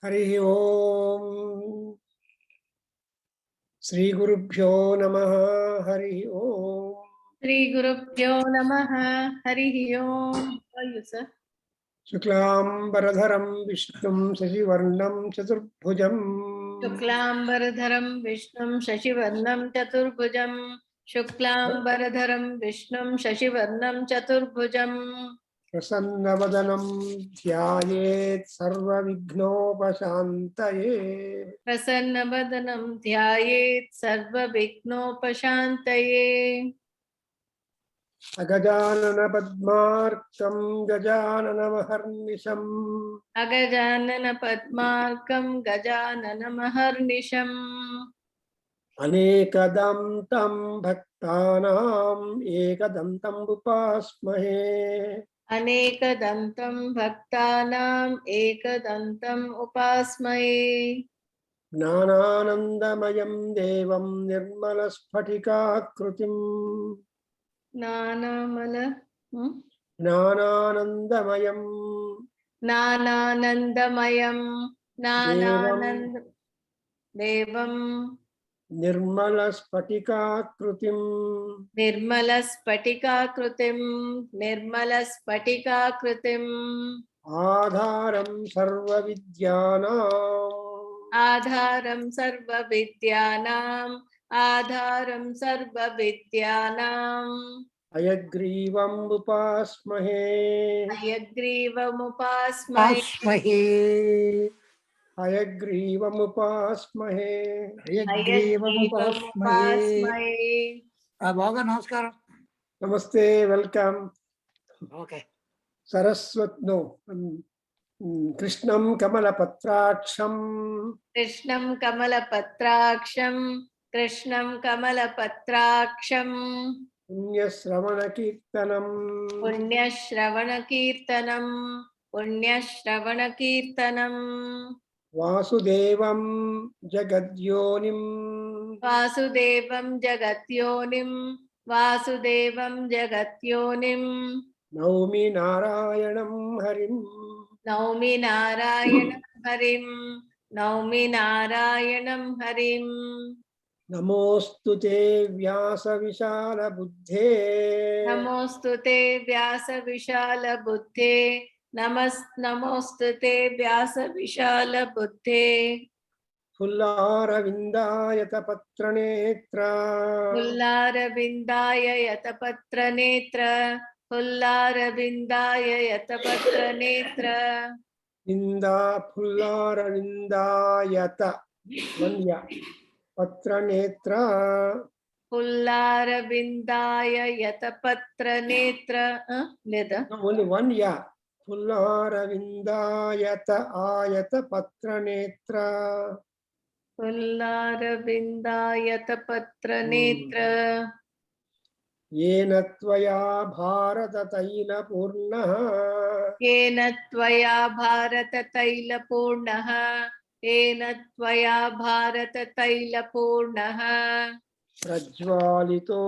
हरि ओम श्री गुरुभ्यो नमः। हरि ओम श्री गुरुभ्यो नमः। हरि ओम। शुक्लांबरधरं विष्णुं शशिवर्णं चतुर्भुजं शुक्लांबरधरं विष्णुं शशिवर्णं चतुर्भुजं शुक्लांबरधरं विष्णुं शशिवर्णं चतुर्भुजं प्रसन्नवदनं ध्यायेत् सर्वविघ्नोपशान्तये। प्रसन्नवदनं ध्यायेत् सर्वविघ्नोपशान्तये। अगजाननपद्मार्कं गजाननमहर्निशम् अगजानन पद्मार्कं गजाननमहर्निशम् अनेकदन्तं भक्तानाम् एकदन्तम् उपास्महे। अनेकदन्तं भक्तानाम् एकदन्तम् उपास्महे। ज्ञानानन्दमयं देवं निर्मलस्फटिकाकृतिम् ज्ञानानन्दमयं ज्ञानानन्दमयं देवं देवं निर्मलस्फटिकाकृतिम् निर्मलस्फटिकाकृतिम् आधारं सर्वविद्यानाम् आधारं सर्वविद्यानाम् आधारं सर्वविद्यानाम् हयग्रीवम् उपास्महे। हयग्रीवमुपास्महे। हयग्रीवमुपास्महे। हयग्रीवमुपास्महे। బాగా నమస్కారం. नमस्ते, वेलकम. ఓకే. सरस्वत नो कृष्णं कमलपत्राक्षं कृष्णं कमलपत्राक्षं कृष्णं कमलपत्राक्षं पुण्यश्रवणकीर्तनं पुण्यश्रवणकीर्तनं पुण्यश्रवणकीर्तनं वासुदेवं जगद्योनिं वासुदेवं जगत्योनिं वासुदेवं जगत्योनिं नौमि नारायणं हरिं। नौमि नारायणं हरिं नौमि नारायणं हरिं। नमोऽस्तु ते व्यासविशालबुद्धे नमोस्तु ते व्यासविशालबुद्धे नमोस्तु ते व्यासविशालबुद्धे फुल्लारविन्दायतपत्रनेत्र फुल्लारविन्दाय यतपत्रनेत्र फुल्लारविन्दाय यतपत्रनेत्र विन्दा फुल्लारविन्दायत वन्य पत्रनेत्र फुल्लारविन्दाय यतपत्रनेत्र లేదా no, only one ya फुल्लारविन्दायत आयत पत्रनेत्र फुल्लारविन्दाय यतपत्रनेत्र येन त्वया भारततैलपूर्णः येन त्वया भारततैलपूर्णः येन त्वया भारततैलपूर्णः प्रज्वालितो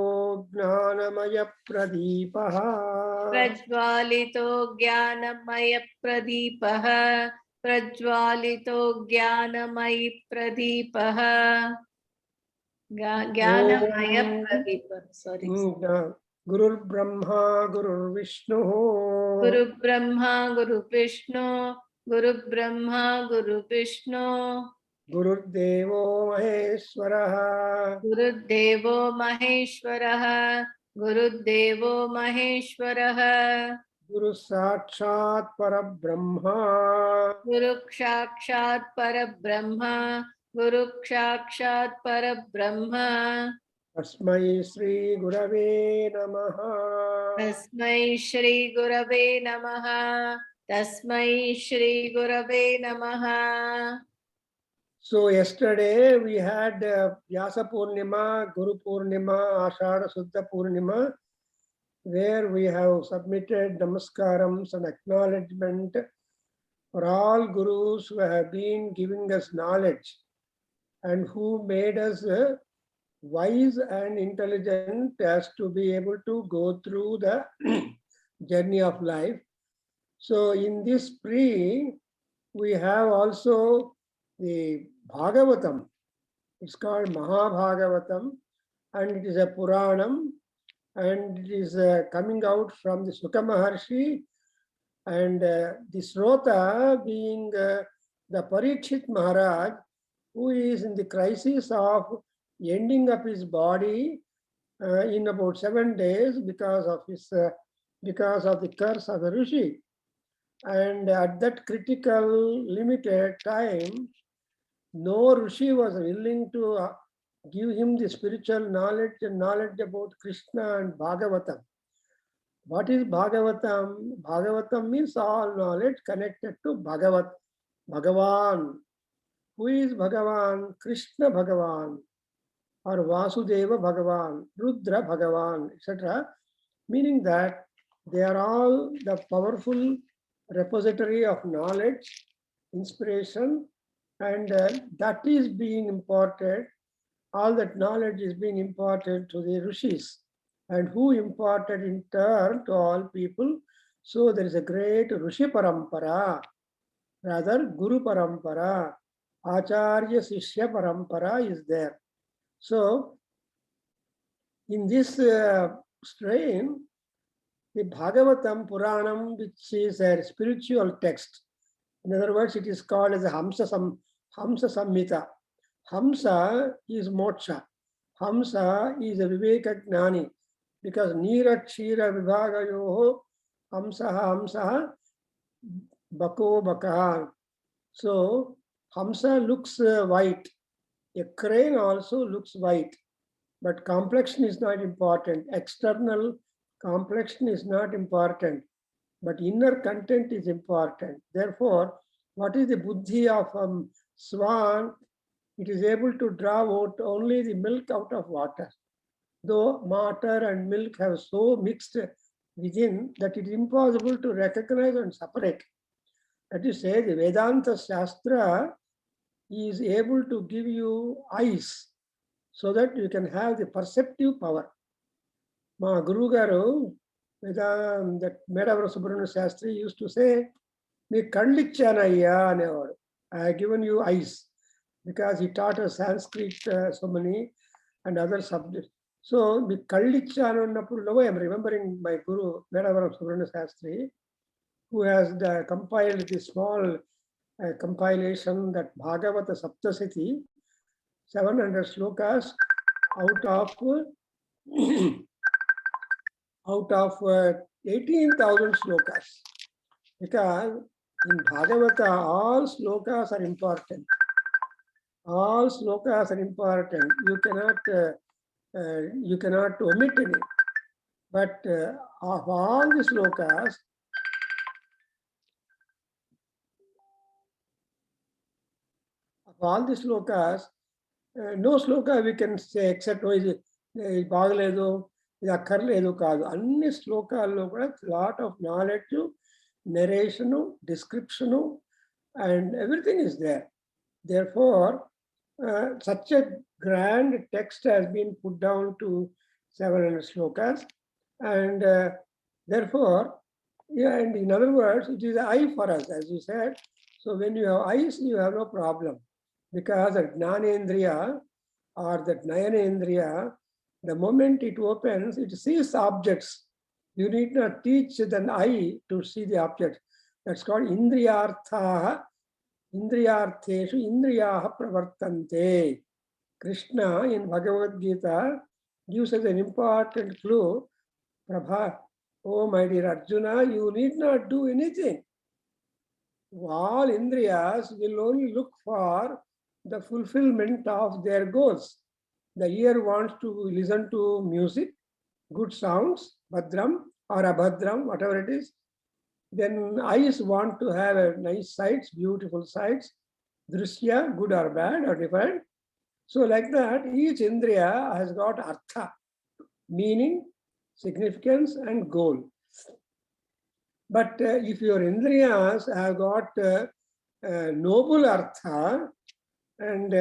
ज्ञानमयप्रदीपः प्रज्वालितो ज्ञानमयप्रदीपः प्रज्वालितो ज्ञानमयप्रदीपः ज्ञानमयप्रदीपः सॉरी गुरुर्ब्रह्मा गुरुर्विष्णुः गुरुब्रह्मा गुरुविष्णु गुरुब्रह्मा गुरुविष्णु गुरुर्देवो महेश्वरः गुरुदेवो महेश्वरः गुरुदेवो महेश्वरः गुरुः साक्षात् परब्रह्मा गुरुसाक्षात् परब्रह्म गुरुसाक्षात् परब्रह्म तस्मै श्री गुरवे नमः। तस्मै श्री गुरवे नमः तस्मै श्री गुरवे नमः। So yesterday we had Vyasa Purnima, Guru Purnima, Ashada Suddha Purnima, where we have submitted namaskarams and acknowledgement for all gurus who have been giving us knowledge and who made us wise and intelligent as to be able to go through the journey of life. So in this spree, we have also the Bhagavatam. It's called Mahabhagavatam, and it is a Puranam, and it is coming out from the Sukha Maharshi, and the Srota being the Parikshit Maharaj, who is in the crisis of ending up his body in about 7 days because of the curse of the Rishi. And at that critical limited time, no Rishi was willing to give him the spiritual knowledge and knowledge about Krishna and Bhagavatam. What is Bhagavatam? Bhagavatam means all knowledge connected to Bhagavan. Who is Bhagavan? Krishna Bhagavan, or Vasudeva Bhagavan, Rudra Bhagavan, etc. Meaning that they are all the powerful repository of knowledge, inspiration, and that is being imparted. All that knowledge is being imparted to the rishis, and who imparted in turn to all people. So there is a great Rishi Parampara, rather Guru Parampara, Acharya Sishya Parampara is there. So in this strain, the Bhagavatam Puranam, which is a spiritual text, in other words, it is called as a Hamsa Samhita. Hamsa is moksha. Hamsa is a Viveka Gnani, because Nira Kshira Vibhagayoho Hamsaha Bako Bakaha. So Hamsa looks white. A crane also looks white, but complexion is not important. External complexion is not important, but inner content is important. Therefore, what is the buddhi of swan? It is able to draw out only the milk out of water. Though water and milk have so mixed within that it is impossible to recognize and separate. That is, say, the Vedanta Shastra is able to give you eyes so that you can have the perceptive power. Ma Guru Garu, that Medavara Subramanya Shastri used to say, "Me Kandichyanaya anevaru." I have given you eyes, because he taught us Sanskrit so many and other subjects. So, me Kallichyanapuru, I am remembering my Guru, Medavara Subramanya Shastri, who has compiled this small compilation, that Bhagavata Saptasati, 700 slokas out of 18,000 slokas. Because in Bhagavata, all slokas are important. All slokas are important. You cannot omit any. But of all the slokas, no sloka we can say except Bagaledu, Akarledu Kadu. Anni slokallo kuda lot of knowledge, narration, description, and everything is there. Therefore, such a grand text has been put down to 700 slokas, and therefore, yeah, and in other words, it is an eye for us, as you said. So when you have eyes, you have no problem, because the Jnanendriya or that Nayanendriya, the moment it opens, it sees objects. You need not teach the eye to see the object. That's called Indriyarthaha. Indriyartheshu Indriyaha Pravartante. Krishna in Bhagavad Gita gives us an important clue. Prabha, oh my dear Arjuna, you need not do anything. All Indriyas will only look for the fulfillment of their goals. The ear wants to listen to music, good sounds, Bhadram or Abhadram, whatever it is. Then eyes want to have a nice sights, beautiful sights, Drishya, good or bad or different. So like that, each Indriya has got Artha, meaning, significance and goal. But if your Indriyas have got noble Artha and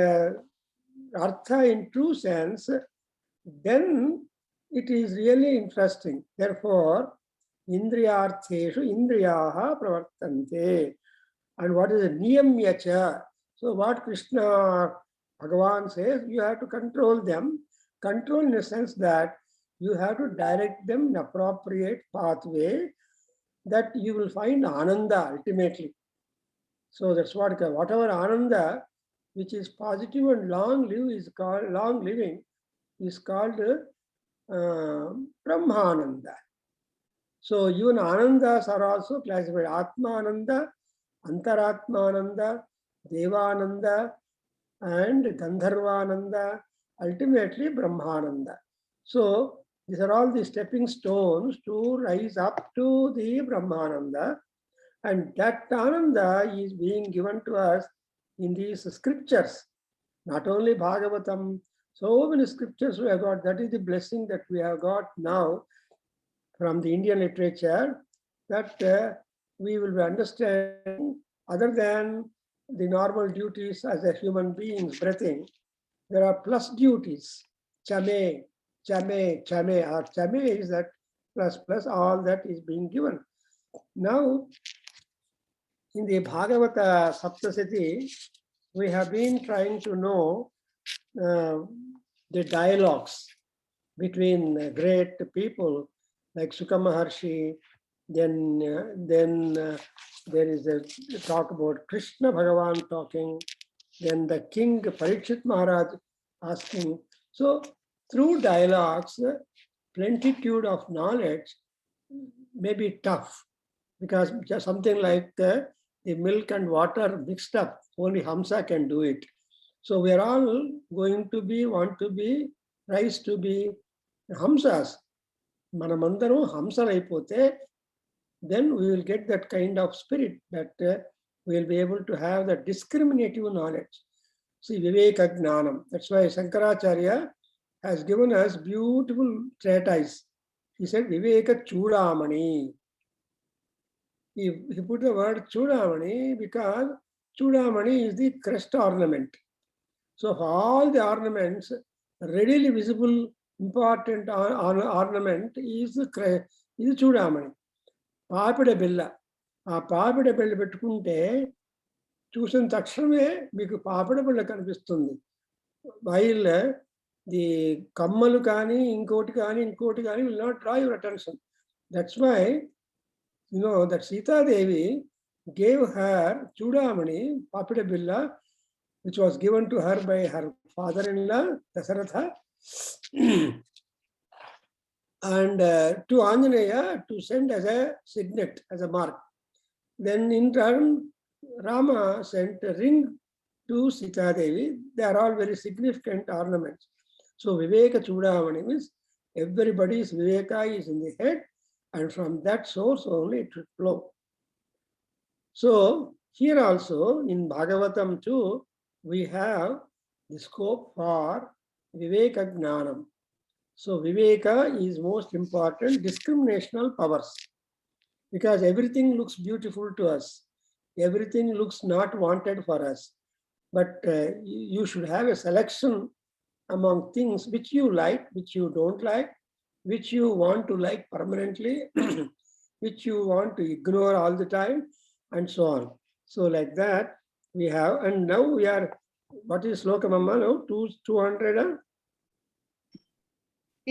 Artha in true sense, then it is really interesting. Therefore, Indriyartheshu Indriyaha Pravartante. And what is a Niyamyacha? So what Krishna Bhagavan says, you have to control them. Control in the sense that you have to direct them in appropriate pathway that you will find Ananda ultimately. So that's what, whatever Ananda, which is positive and long living, is called Brahmananda. So even Anandas are also classified. Atmananda, Antaratmananda, Devananda, and Gandharvananda, ultimately Brahmananda. So these are all the stepping stones to rise up to the Brahmananda. And that Ananda is being given to us in these scriptures. Not only Bhagavatam, so many scriptures we have got. That is the blessing that we have got now from the Indian literature, that we will be understanding, other than the normal duties as a human beings breathing, there are plus duties. Chame, chame, chame. Or chame is that plus all that is being given. Now, in the Bhagavata Saptasati, we have been trying to know the dialogues between great people like Sukha Maharshi. Then there is a talk about Krishna Bhagavan talking. Then the king Parikshit Maharaj asking. So through dialogues, plenitude of knowledge may be tough, because just something like the milk and water mixed up, only Hamsa can do it. So we are all going to be, want to be, rise to be Hamsas. Manamandaru Hamsa aipote, then we will get that kind of spirit that we will be able to have the discriminative knowledge. See, Viveka Gnanam. That's why Shankaracharya has given us beautiful treatise. He said Viveka Chudamani. He put the word Chudamani because Chudamani is the crest ornament. So all the ornaments, readily visible, important ornament is Chudamani. Papida Billa. ఆ పాపిడ బిళ్ళ పెట్టుకుంటే చూసిన తక్షణమే మీకు పాపిడ బిళ్ళ కనిపిస్తుంది. While the కమ్మలు కానీ ఇంకోటి కానీ will not draw your attention. That's why you know that Sita Devi gave her Chudamani, Papida Billa, which was given to her by her father-in-law Dasaratha, and to Anjaneya to send as a signet, as a mark. Then in turn, Rama sent a ring to Sita Devi. They are all very significant ornaments. So Viveka Chudamani means everybody's Viveka is in the head, and from that source only it will flow. So here also in Bhagavatam too, we have the scope for Viveka Gnanam. So Viveka is most important, discriminational powers. Because everything looks beautiful to us. Everything looks not wanted for us. But you should have a selection among things which you like, which you don't like, which you want to like permanently, which you want to ignore all the time, and so on. So like that we have, and now we are, what is Sloka Mamma now? 200?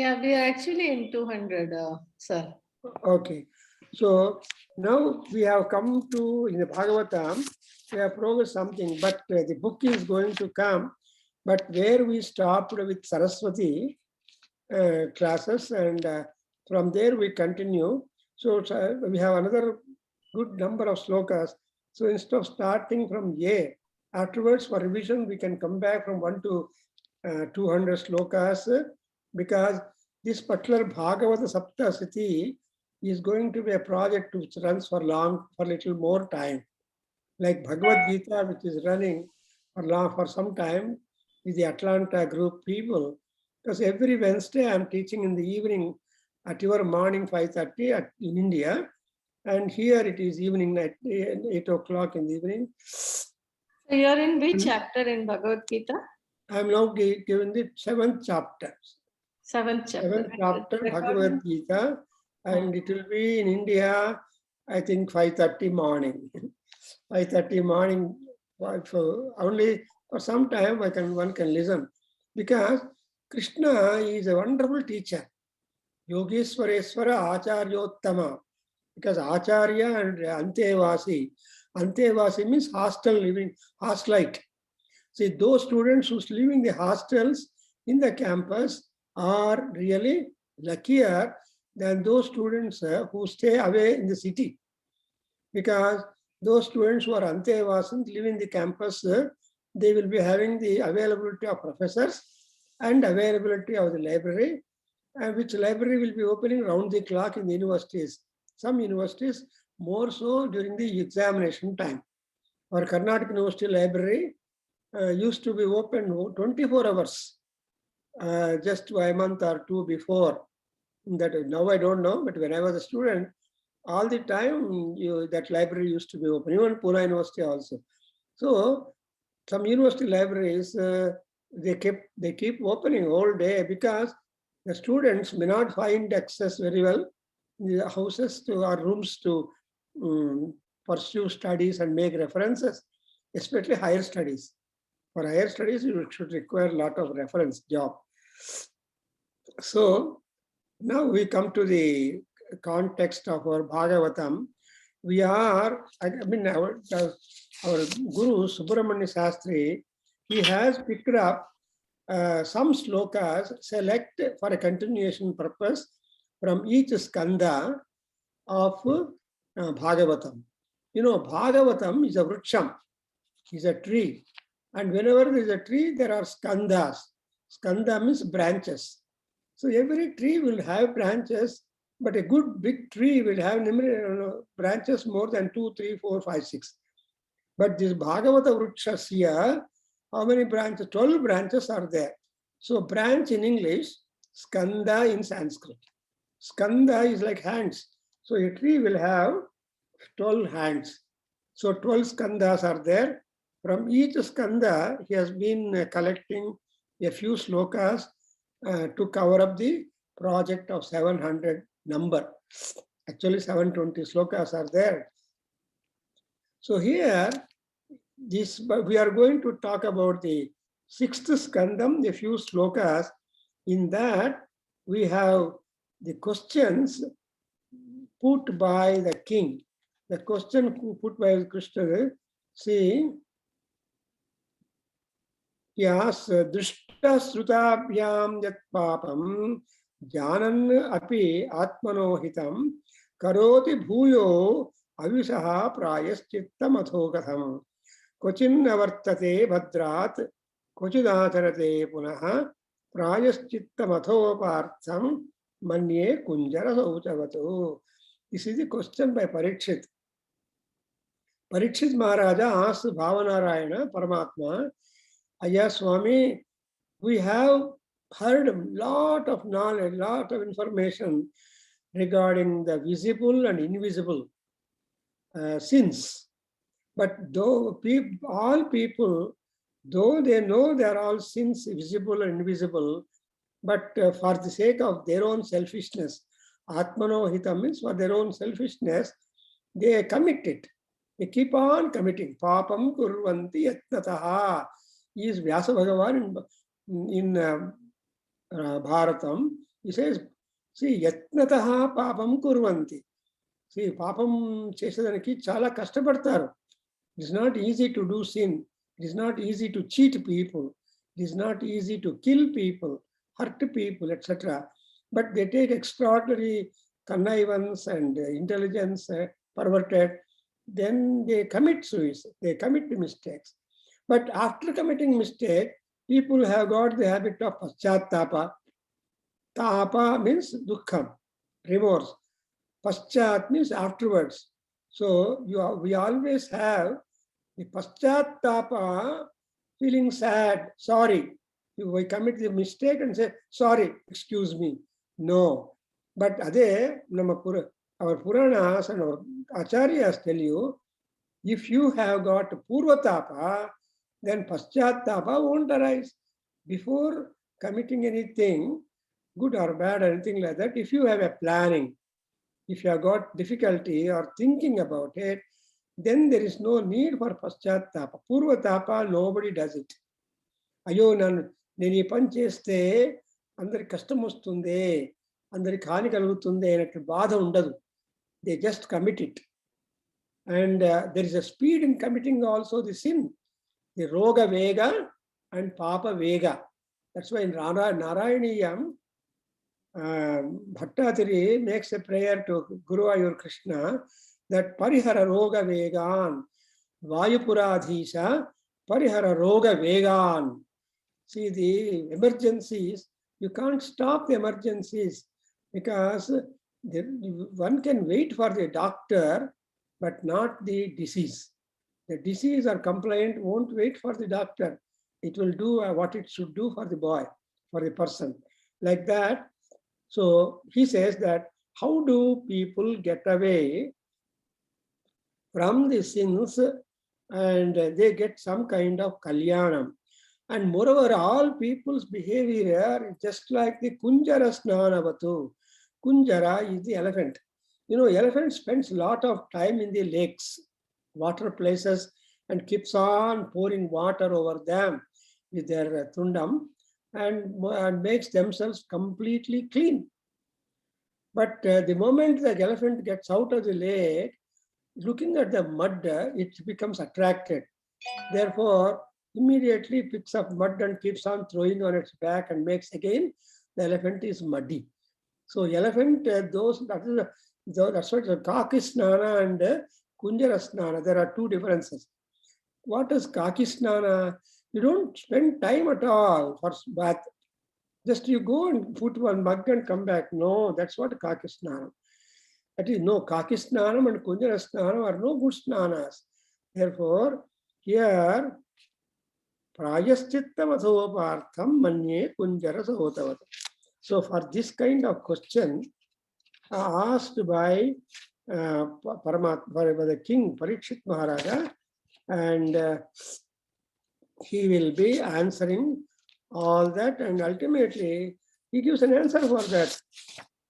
Yeah, we are actually in 200, sir. Okay. So now we have come to, in the Bhagavatam, we have progressed something, but the book is going to come. But where we stopped with Saraswati classes, and from there we continue. So we have another good number of slokas. So instead of starting from A, afterwards for revision, we can come back from 1 to 200 slokas, because this particular Bhagavata Saptasati is going to be a project which runs for little more time. Like Bhagavad Gita, which is running for some time with the Atlanta group people. Because every Wednesday I'm teaching in the evening at your morning 5:30 in India. And here it is evening at 8 o'clock in the evening. So you are in which chapter in Bhagavad Gita? I'm now given the 7th chapter. 7th chapter. 7th chapter Bhagavad Gita. And it will be in India, I think 5:30 morning. 5:30 morning only for some time one can listen, because Krishna is a wonderful teacher. Yogeshwareswara Acharyottama, because Acharya and Antevasi means hostel living, hostelite. See, those students who live in the hostels in the campus are really luckier than those students who stay away in the city. Because those students who are Antevasins live in the campus, they will be having the availability of professors and availability of the library, and which library will be opening round the clock in the universities. Some universities more so during the examination time. Our Karnataka University Library used to be open 24 hours, just a month or two before. That now I don't know, but when I was a student, all the time that library used to be open, even Pune University also. So some university libraries, they keep opening all day, because the students may not find access very well in the houses to or rooms to pursue studies and make references, especially higher studies. For higher studies, you should require a lot of reference job. So now we come to the context of our Bhagavatam. We are, I mean, our Guru Subramanya Shastri, he has picked up some slokas select for a continuation purpose from each skanda of Bhagavatam. You know, Bhagavatam is a vriksham, is a tree. And whenever there is a tree, there are skandas. Skanda means branches. So every tree will have branches, but a good big tree will have branches more than 2, 3, 4, 5, 6. But this Bhagavata Vrikshasya, how many branches? 12 branches are there. So branch in English, skanda in Sanskrit. Skanda is like hands. So a tree will have 12 hands. So 12 skandas are there. From each skanda, he has been collecting a few slokas to cover up the project of 700 number. Actually, 720 slokas are there. So here, we are going to talk about the 6th skandam, a few slokas. In that, we have the questions put by the king. The question put by Krishna, see, Yas drishta srutabhyam yat papam janan api atmanohitam karoti bhuyo avisaha prayaschittam athokatham kvachinnavartate bhadrat kvachidacharate punaha prayaschittam athopartham manye kunjara sauchavato. This is the question by Parikshit. Parikshit Maharaja asked Bhavanarayana Paramatma, Aya Swami, we have heard a lot of knowledge, a lot of information regarding the visible and invisible sins. But though all people, though they know they are all sins, visible and invisible, but for the sake of their own selfishness, Atmano Hita means for their own selfishness, they commit it. They keep on committing. Papam kurvanti yatnataha is Vyasa Bhagavan in Bharatam. He says, see, yatnataha papam kurvanti. See, papam chesadaniki chala kashtapadtaru. It is not easy to do sin. It is not easy to cheat people. It is not easy to kill people, hurt people, etc. But they take extraordinary connivance and intelligence perverted. Then they commit suicide. They commit mistakes. But after committing mistake, people have got the habit of paschatapa. Tapa means dukkham, remorse. Paschat means afterwards. So we always have the paschatapa, feeling sad, sorry. We commit the mistake and say, sorry, excuse me. No. But our Puranas and our Acharyas tell you, if you have got Purvatapa, then Paschatapa won't arise. Before committing anything, good or bad or anything like that, if you have a planning, if you have got difficulty or thinking about it, then there is no need for paschatapa. Purvatapa, nobody does it. అయ్యో నేను ఈ పని చేస్తే అందరికి కష్టం వస్తుంది, అందరికి హాని కలుగుతుంది అనేటువంటి బాధ ఉండదు. They just commit it. And there is a speed in committing also the sin, the రోగ వేగ అండ్ పాప వేగ. That's why in Narayaniyam Bhattatiri makes a prayer to Guruvayur Krishna that Parihara Roga Vegan, Vayupuradhisha Parihara Roga Vegan. See, the emergencies, you can't stop the emergencies because one can wait for the doctor, but not the disease. The disease or complaint won't wait for the doctor. It will do what it should do for the boy, for the person. Like that. So he says that how do people get away from the sins and they get some kind of kalyanam. And moreover, all people's behavior is just like the Kunjara Snanavatu. Kunjara is the elephant. You know, elephant spends a lot of time in the lakes, water places, and keeps on pouring water over them with their thundam and makes themselves completely clean. But the moment the elephant gets out of the lake, looking at the mud, it becomes attracted. Therefore, immediately picks up mud and keeps on throwing on its back and makes again the elephant is muddy. So elephant, that's what the Kakisnana and Kunjara Snana, there are two differences. What is Kakisnana? You don't spend time at all for bath. Just you go and put one mug and come back. No, that's what Kakisnana. That is no, Kakisnanam and Kunjara Snanam are no good snanas. Therefore, here Prayaschittavathopartham manye Kunjara Sahotavat. So for this kind of question asked by the king Parikshit Maharaja, and he will be answering all that, and ultimately he gives an answer for that.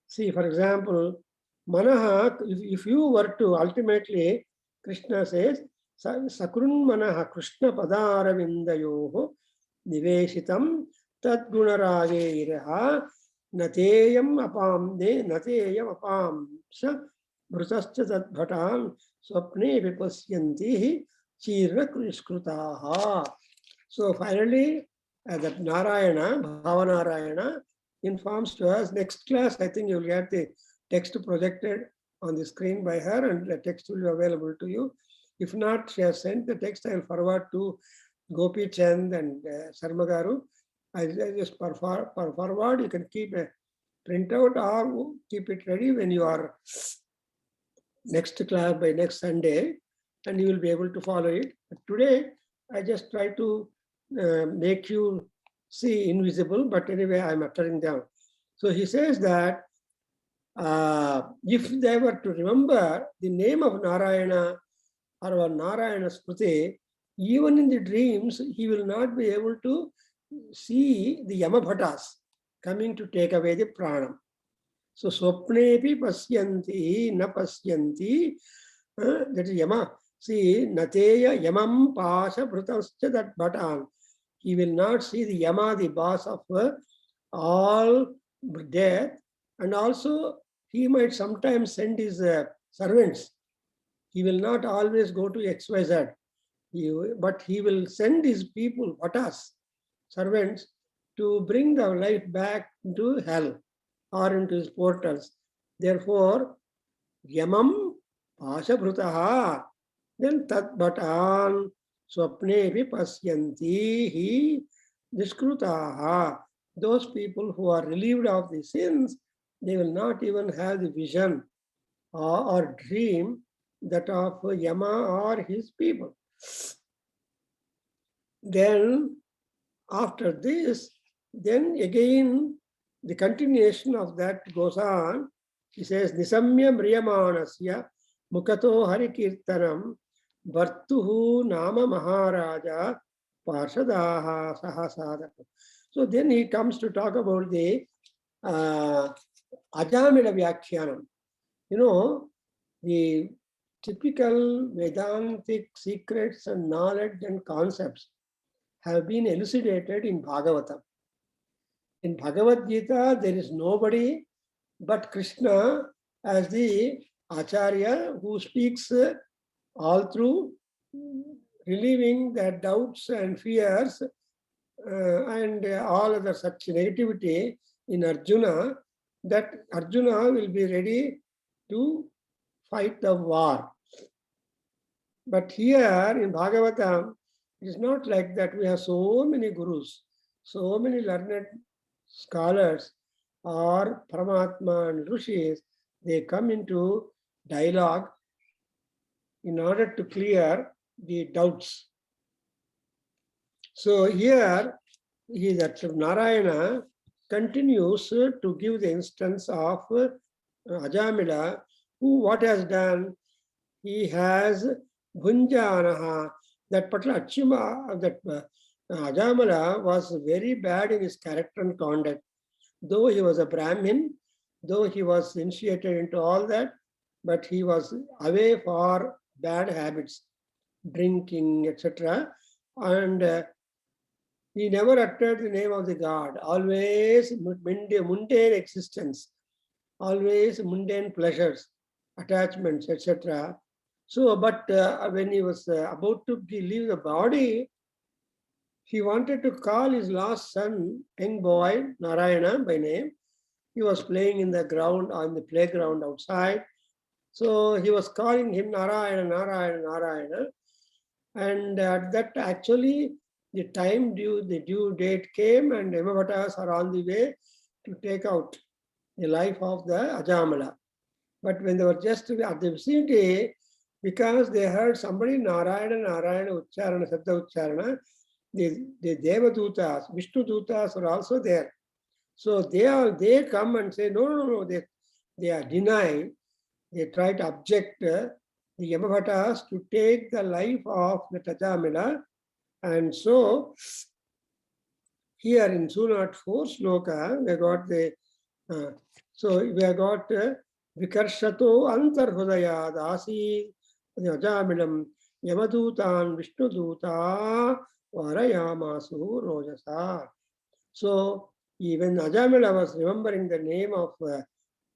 See, for example, Manaha, if you were to ultimately, Krishna says, Sakrun Manaha Krishna Padaravindayoho Niveshitam Tad Gunarage Iraha Nateyam Apam Sa Bhrutascha Tad Bhatam Swapne Vipasyanti Chirna Kriskrutaha. So finally, that Narayana, Bhavanarayana, informs to us. Next class, I think you will get the text projected on the screen by her, and the text will be available to you. If not, she has sent the text. I will forward to Gopi Chand and Sarmagaru. I just forward. You can keep a printout or keep it ready when you are next class by next Sunday, and you will be able to follow it. But today, I just try to make you see invisible, but anyway, I'm uttering down. So he says that if they were to remember the name of Narayana or Narayana Smriti, even in the dreams, he will not be able to see the Yamabhatas coming to take away the pranam. So Swapnepi pasyanti na pasyanti, that is Yama. See, Nateya Yamam Pasha Bhrutascha that Bhatan. He will not see the Yama, the boss of all death, and also he might sometimes send his servants. He will not always go to XYZ, but he will send his people, Bhattas, servants, to bring the life back into hell or into his portals. Therefore, Yamam Pasha Bhrutaha, then Tat Bhatan Swapne Vipasyanti hi Niskrutaha. Those people who are relieved of the sins, they will not even have the vision or dream that of Yama or his people. Then, after this, then again, the continuation of that goes on. He says, Nisamya Mriyamanasya Mukato Harikirtanam Bhartuhu Nama Maharaja Parshadaha Sahasadaka. So then he comes to talk about the Ajamila Vyakhyanam. You know, the typical Vedantic secrets and knowledge and concepts have been elucidated in Bhagavatam. In Bhagavad Gita, there is nobody but Krishna as the Acharya who speaks all through, relieving their doubts and fears and all other such negativity in Arjuna, that Arjuna will be ready to fight the war. But here in Bhagavatam, it is not like that. We have so many gurus, so many learned scholars or Paramatma and Rishis, they come into dialogue in order to clear the doubts. So here, that Narayana continues to give the instance of Ajamila, who what has done? He has Bhunjanaha, that particular Achima, that Ajamila was very bad in his character and conduct. Though he was a Brahmin, though he was initiated into all that, but he was away for bad habits, drinking, etc. And he never uttered the name of the God, always mundane existence, always mundane pleasures, attachments, etc. So, but when he was about to leave the body, he wanted to call his last son, young boy, Narayana by name. He was playing in the ground, on the playground outside. So he was calling him Narayana, Narayana, Narayana. And at that actually, the due date came, and Yamabhatas are on the way to take out the life of the Ajamala. But when they were just at the vicinity, because they heard somebody Narayana, Narayana, Ucharana, Sabda Ucharana, the Devadutas, Vishnu Dutas are also there. So they come and say, no, they are denying. They try to object the Yamabhatas to take the life of the Ajamila. And so here in 204 sloka, we got the we have got Vikarshato Antarhudaya Dasi Ajamilam Yamadutan Vishnuduta Varayamasu Rojasa. So even Ajamila was remembering the name of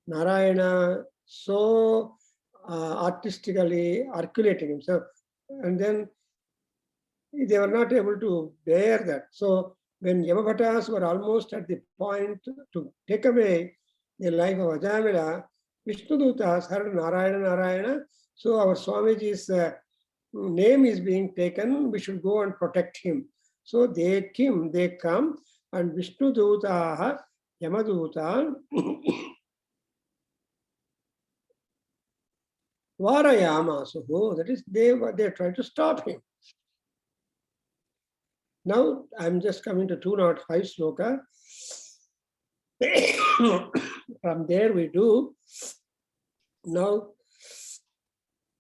Narayana, so artistically articulating himself, and then they were not able to bear that. So when Yamabhatas were almost at the point to take away the life of Ajamila, Vishnudutas heard Narayana, Narayana. So our Swamiji's name is being taken. We should go and protect him. So they come, and Vishnuduta, Yamaduta, Varayamasuhu. That is, they try to stop him. Now I'm just coming to 205 sloka. From there we do. Now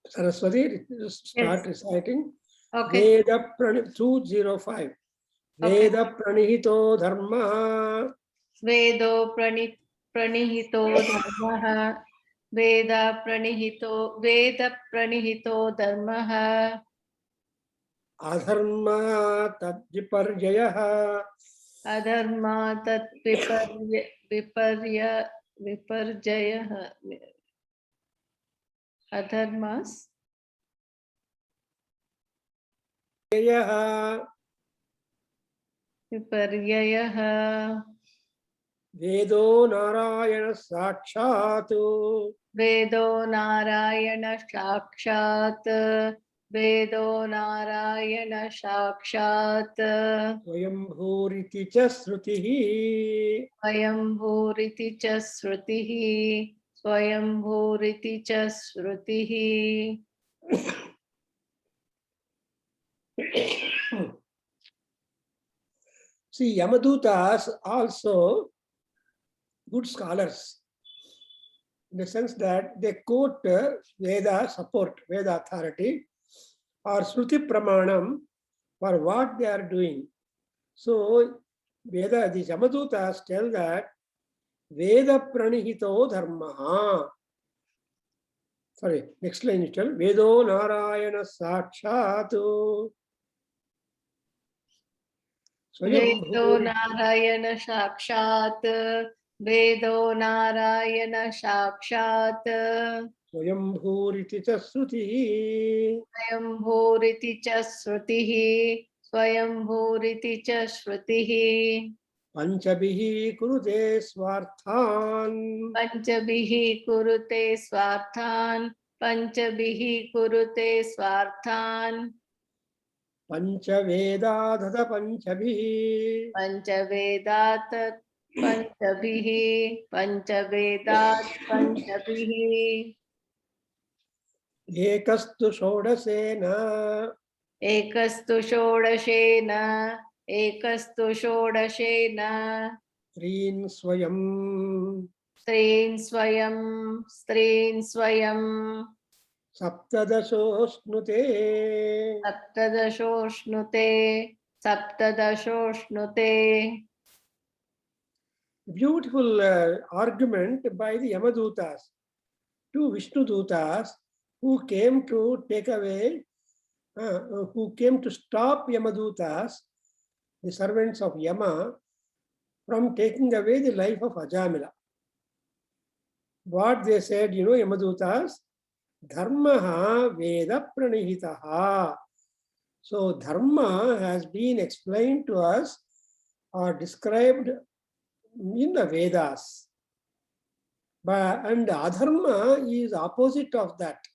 Saraswati, start reciting. Okay. Veda 205. Veda pranihito dharma. Vedo pranihito dharmaha. Veda pranihito dharmaha. Adharma tad viparjayaha. Adharma tat viparjayaha. Adharmas. Viparjayaha. Vedo Narayana Sakshatu. Vedo Narayana Sakshat. Vedo Narayana Sakshat. Swayambhuriti cha srutihi. Swayambhuriti cha srutihi. Swayambhuriti cha srutihi. See, Yamadutas also good scholars, in the sense that they quote Veda, support Veda authority, or Shruti Pramanam for what they are doing. So Veda, the Yamadutas tell that Veda pranihito dharmaha. Sorry, next line is tell Vedo Narayana Sakshatu. Vedo Narayana Sakshat, Vedo Narayana Sakshat, Swayambhuriti cha Sruti. Swayambhuriti cha Srutihi, Swayambhuriti cha Srutihi, Panchabhihi kurute swarthan. Panchabihi kurute Swarthan, Panchabihi kurute Swarthan, Panchavedadhata panchabhihi. Panchavedat Panchabihi, Panchavedat Panchabihi, Ekastu shodasena. Ekastu Shodashen, Ekastu Shodashen, Srin swayam. Strin Swayam, Saptadashosnute. Saptadashoshnute, Saptadashoshnute. Beautiful argument by the Yamadutas to Vishnu Dutas who came to take away, who came to stop Yamadutas, the servants of Yama, from taking away the life of Ajamila. What they said, Yamadutas, Dharma Veda Pranihitaha. So Dharma has been explained to us or described in the Vedas. And adharma is opposite of that.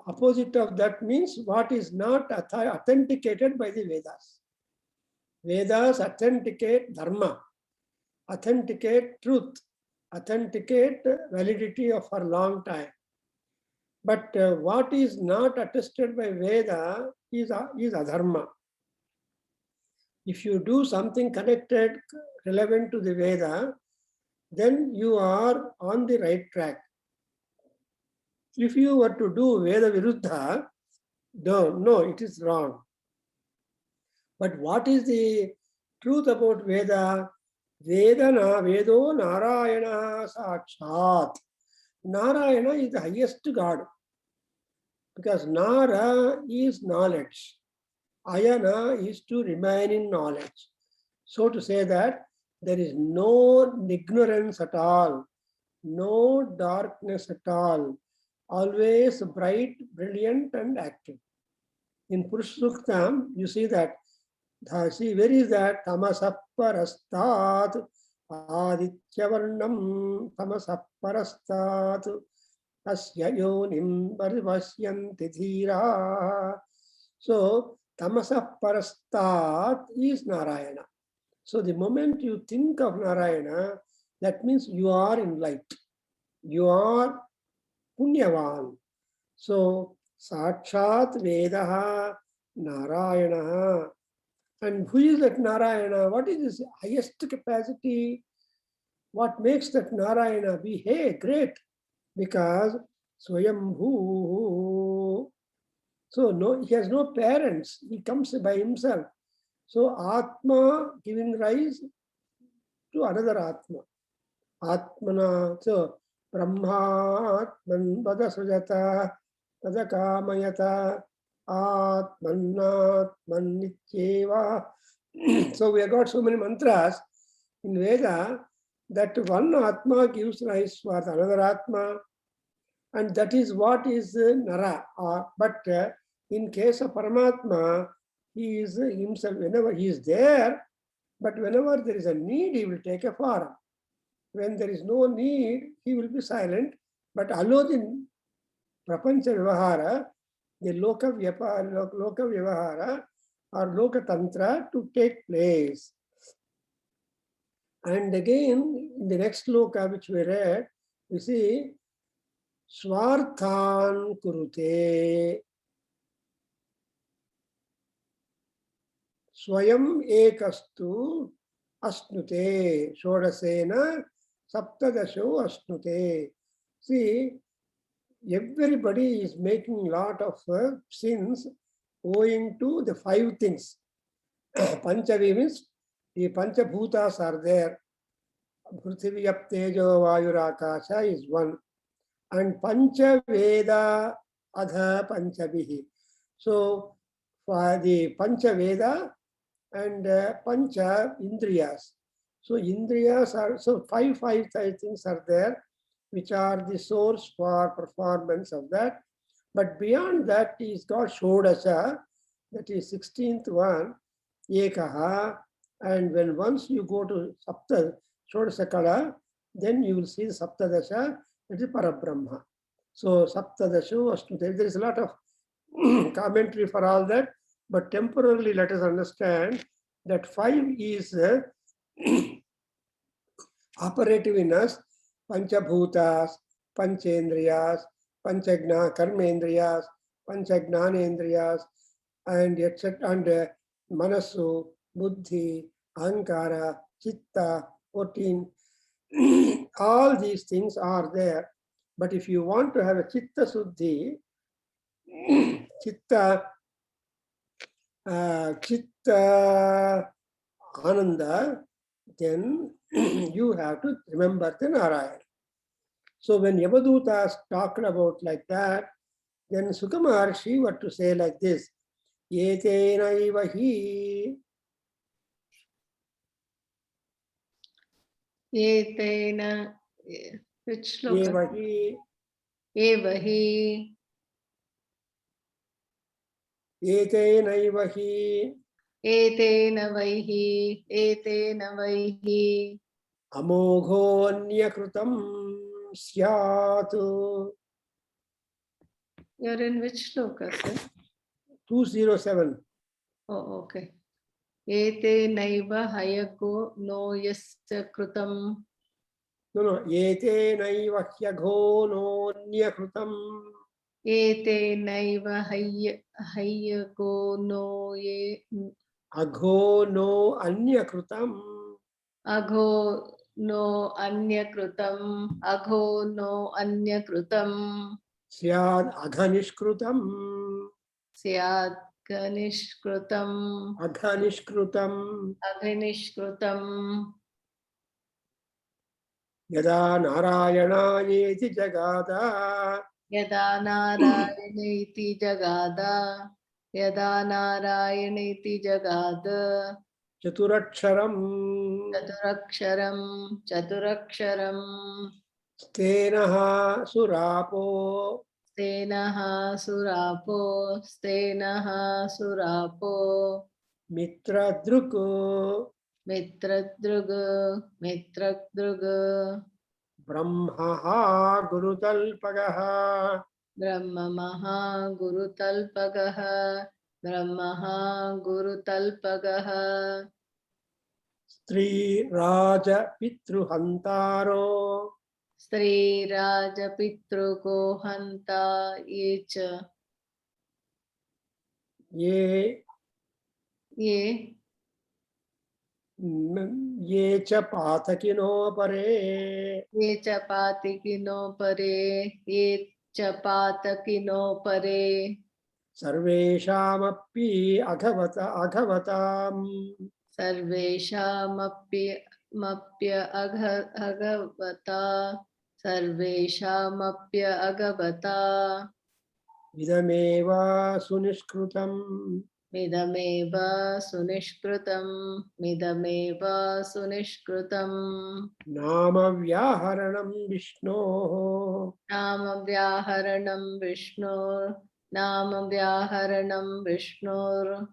Opposite of that means what is not authenticated by the Vedas. Vedas authenticate dharma, authenticate truth, authenticate validity of for a long time. But what is not attested by Veda is adharma. If you do something connected, relevant to the Veda, then you are on the right track. If you were to do Veda Viruddha, no, it is wrong. But what is the truth about Veda? Vedo Narayana Sakshat. Narayana is the highest God. Because Nara is knowledge. Ayana is to remain in knowledge. So to say that there is no ignorance at all, no darkness at all, always bright, brilliant, and active. In Purusha Suktam, you see that. See, where is that? Tamasapparastat Adityavarnam Tamasapparastat Tasya yonim parivashyanti dhira. So, Tamasapparastat is Narayana. So, the moment you think of Narayana, that means you are in light. You are Punyavan. So, Sakshat Vedaha Narayana. And who is that Narayana? What is his highest capacity? What makes that Narayana be, hey, great? Because Swayambhu. So no, he has no parents. He comes by himself. So Atma giving rise to another Atma. Atmana. So Brahmatman Vada Sujata Tada Kamayata Atmanatman Nityeva. So we have got so many mantras in Veda that one Atma gives rise for another Atma, and that is what is Nara. But in case of Paramatma, he is himself, whenever he is there, but whenever there is a need, he will take a form. When there is no need, he will be silent. But alone in Prapancha Vivahara, the Loka Vivahara or Loka Tantra to take place. And again, in the next Loka which we read, we see Swarthan Kurute Swayam Ekastu Asnute Shodasena Saptadasho Asnute. See, everybody is making a lot of sins owing to the 5 things. Panchavi means the Panchabhutas are there. Prithvi, Tejo, Vayur, Akasha is 1. and Pancha Veda Adha Panchabihi. So for the Pancha Veda and Pancha Indriyas. So Indriyas are, so five things are there, which are the source for performance of that. But beyond that, is got Shodasha, that is 16th one, Ekaha, and when once you go to Sapta, Shodasakala, then you will see the Saptadasha, that is Parabrahma. So Saptadasha, there is a lot of commentary for all that, but temporarily let us understand that 5 is operative in us, Panchabhutas, Panchendriyas, Panchagna, Karmendriyas, Panchagnanendriyas, and etc. And Manasu, Buddhi, Ahankara, Chitta, 14. All these things are there. But if you want to have a Chitta Suddhi, Chitta Ananda, then you have to remember the Narayana. So when Yamadutas talked about like that, then Sukha Maharshi were to say like this, Yetena hi. Yetena, which shloka? Evahi. Evahi. Yetena hi. Etena vaihi. Etena vaihi. Amogho anyakrutam syatu. You're in which shloka, sir? 207. Oh, okay. Etenaiva hayako no yasya kritam. No, Yetena hyagho no nyakrutam. Etenaiva hayako no ye. Agho no anyakrutam. Agho no anyakrutam. Agho no anyakrutam. Syad aghanishkrutam. Syad ganishkrutam. Aghanishkrutam. Aghanishkrutam. Yada narayanayeti jagata. Yada narayaniti jagada. Yada narayaniti jagada. Chaturaksharam. Chaturaksharam. Chaturaksharam. Stenaha surapo. Stenaha surapo. Stenaha surapo. Mitradruku. Mitradruga. Mitradruga. Brahmaha gurutalpagaha. Brahma Maha Guru Talpagaha. Brahmaha Guru Talpagaha. Stri Raja Pitruhantaro. Sri Raja Pitru Kohanta Yecha. Ye cha pathakino pare. Yecha Patikino Pare. Yecha Patakino Pare. Sarveshamapi aghavatam. Sarveshamapya agavata. Sarveshamapya agavata. Vidameva sunishkrutam. Midameva sunishkrutam. Midameva sunishkrutam. Nama vyaharanam Vishnoho. Nama vyaharanam Vishnur. Nama vyaharanam Vishnur.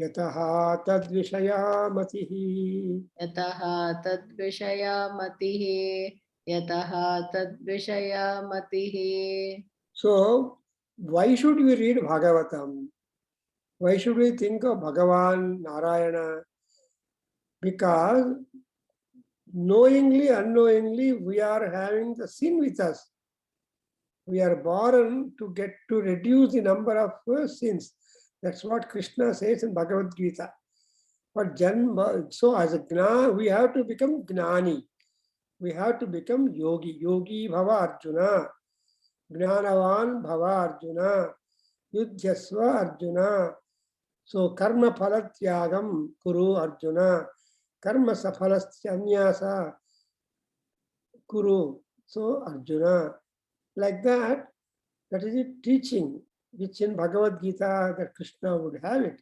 Yataha tadvishaya matihi. Yataha tadvishaya matihi. Yataha tadvishaya matihi. So, why should we read Bhagavatam? Why should we think of Bhagavan, Narayana? Because knowingly, unknowingly, we are having the sin with us. We are born to reduce the number of sins. That's what Krishna says in Bhagavad Gita. But so as a Gnana, we have to become Gnani. We have to become Yogi. Yogi Bhava Arjuna. Gnanavan Bhava Arjuna. Yudhyasva Arjuna. So Karma Phalatyagam Kuru Arjuna. Karma Saphalasthanyasa Kuru. So Arjuna. Like that, that is a teaching which in Bhagavad Gita that Krishna would have it.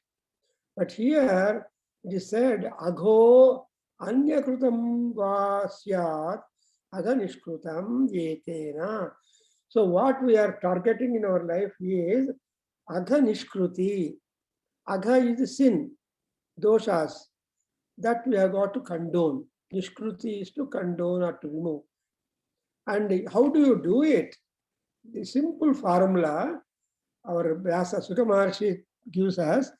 But here it is said, Agho Anyakrutam va syat Aganishkrutam yetena. So what we are targeting in our life is Aganishkruti. Agha is the sin, doshas, that we have got to condone. Nishkruti is to condone or to remove. And how do you do it? The simple formula our Vyasa Sukha Maharshi gives us,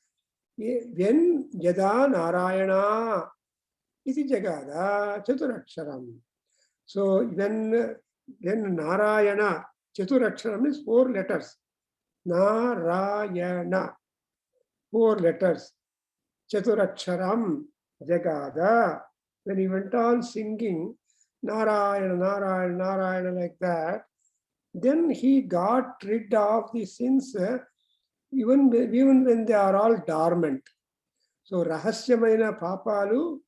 when Yada Narayana iti Jagada Chaturaksharam. So when Narayana, Chaturaksharam is 4 letters. Narayana, 4 letters. Chaturaksharam Jagada. When he went on singing Narayana, Narayana, Narayana like that, then he got rid of the sins even when they are all dormant. So Rahasyamaina Papalu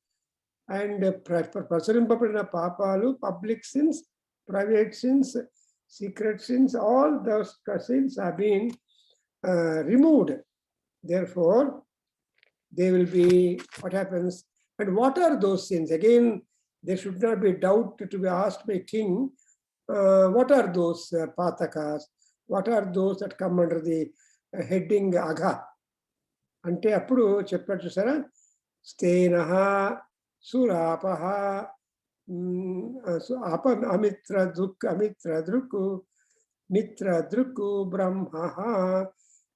and Prasarimpapadina Papalu, public sins, private sins, secret sins, all those sins have been removed. Therefore, they will be, what happens? And what are those sins? Again, there should not be doubt to be asked by king. What are those patakas? What are those that come under the heading Agha? Ante appudu chepparu chusara, stenaha, surapaha, amitra druku, mitra druku, brahmaha,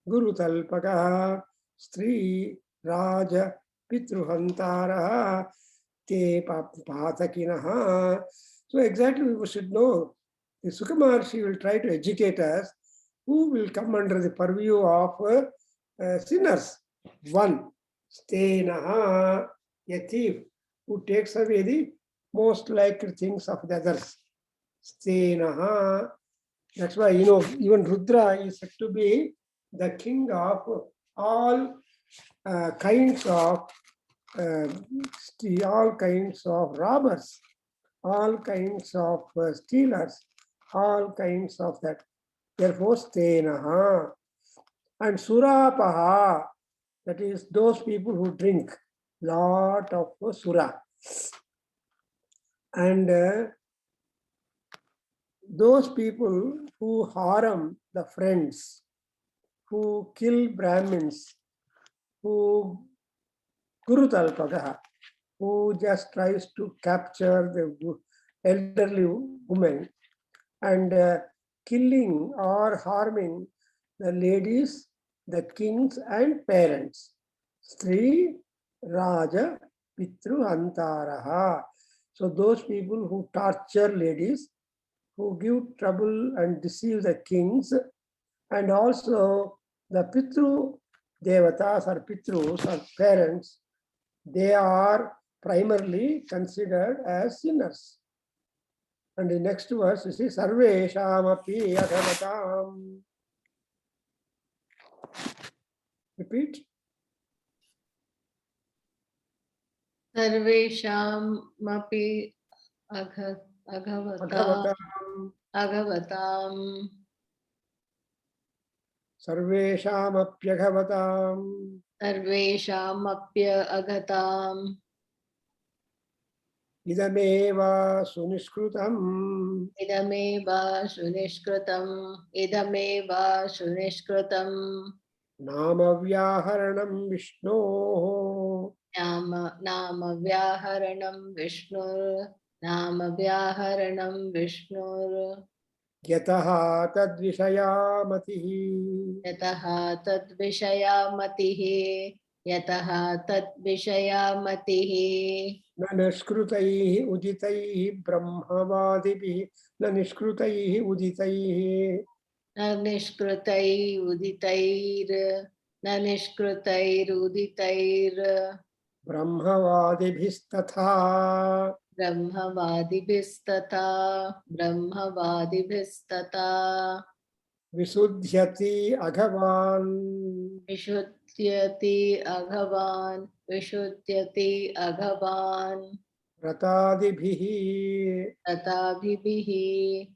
guru talpakaha, stri, raja, pitruhantaraha, te patakinaha. So exactly we should know. The Sukha Maharshi will try to educate us who will come under the purview of sinners. 1, Stenaha, a thief who takes away the most likely things of the others. Stenaha. That's why, even Rudra is said to be the king of all kinds of robbers, all kinds of stealers, all kinds of that. Therefore, stenaha. And surapaha, that is those people who drink lot of sura. And those people who harm the friends, who kill Brahmins, who Gurutalpagaha, who just tries to capture the elderly women and killing or harming the ladies, the kings and parents. Stri, Raja, Pitru, Antaraha. So those people who torture ladies, who give trouble and deceive the kings, and also the Pitru Devatas or Pitrus or parents, they are primarily considered as sinners. And the next verse is Sarveshamapi Adhavatam. Repeat. Sarveshamapi Adhavatam. Agavatam. Sarveshamapyagavatam. Sarveshamapya agatam. Idameva sunishkrutam. Idameva sunishkrutam. Idameva sunishkrutam. Namavyaharanam Vishno. Nama vyaharanam Vishnur. Nama vyaharanam Vishnur. Yataha tadvishayamatihi. Yataha tadvishayamatihi. Yataha tadvishayamatihi. न निष्कृतैः उदितैः ब्रह्मवादिभिः न निष्कृतैः उदितैः Nishkrutai uditair. Nishkrutai uditair. ब्रह्मवादिभिस्तथा Brahmavadibhistata. Brahmavadibhistata. विशुध्यति अघवान् Vishuddhyati aghavan. Vishuddhyati aghavan. व्रतादिभिः Tatabhibihi.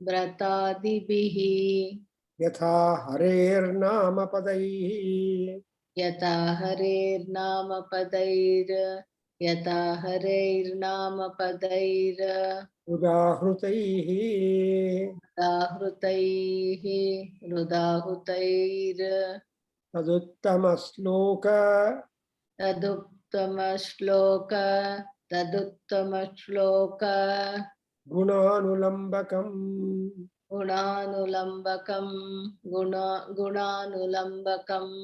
व्रतादिभिः यथा हरेर्नामपदैः यथा हरेर्नामपदैर् उदाहृतैः हृदाहुतैर् तदुत्तमश्लोक तदुत्तमश्लोक गुणानुलम्बकम्. गुणानुलम्बकं गुणानुलम्बकम्.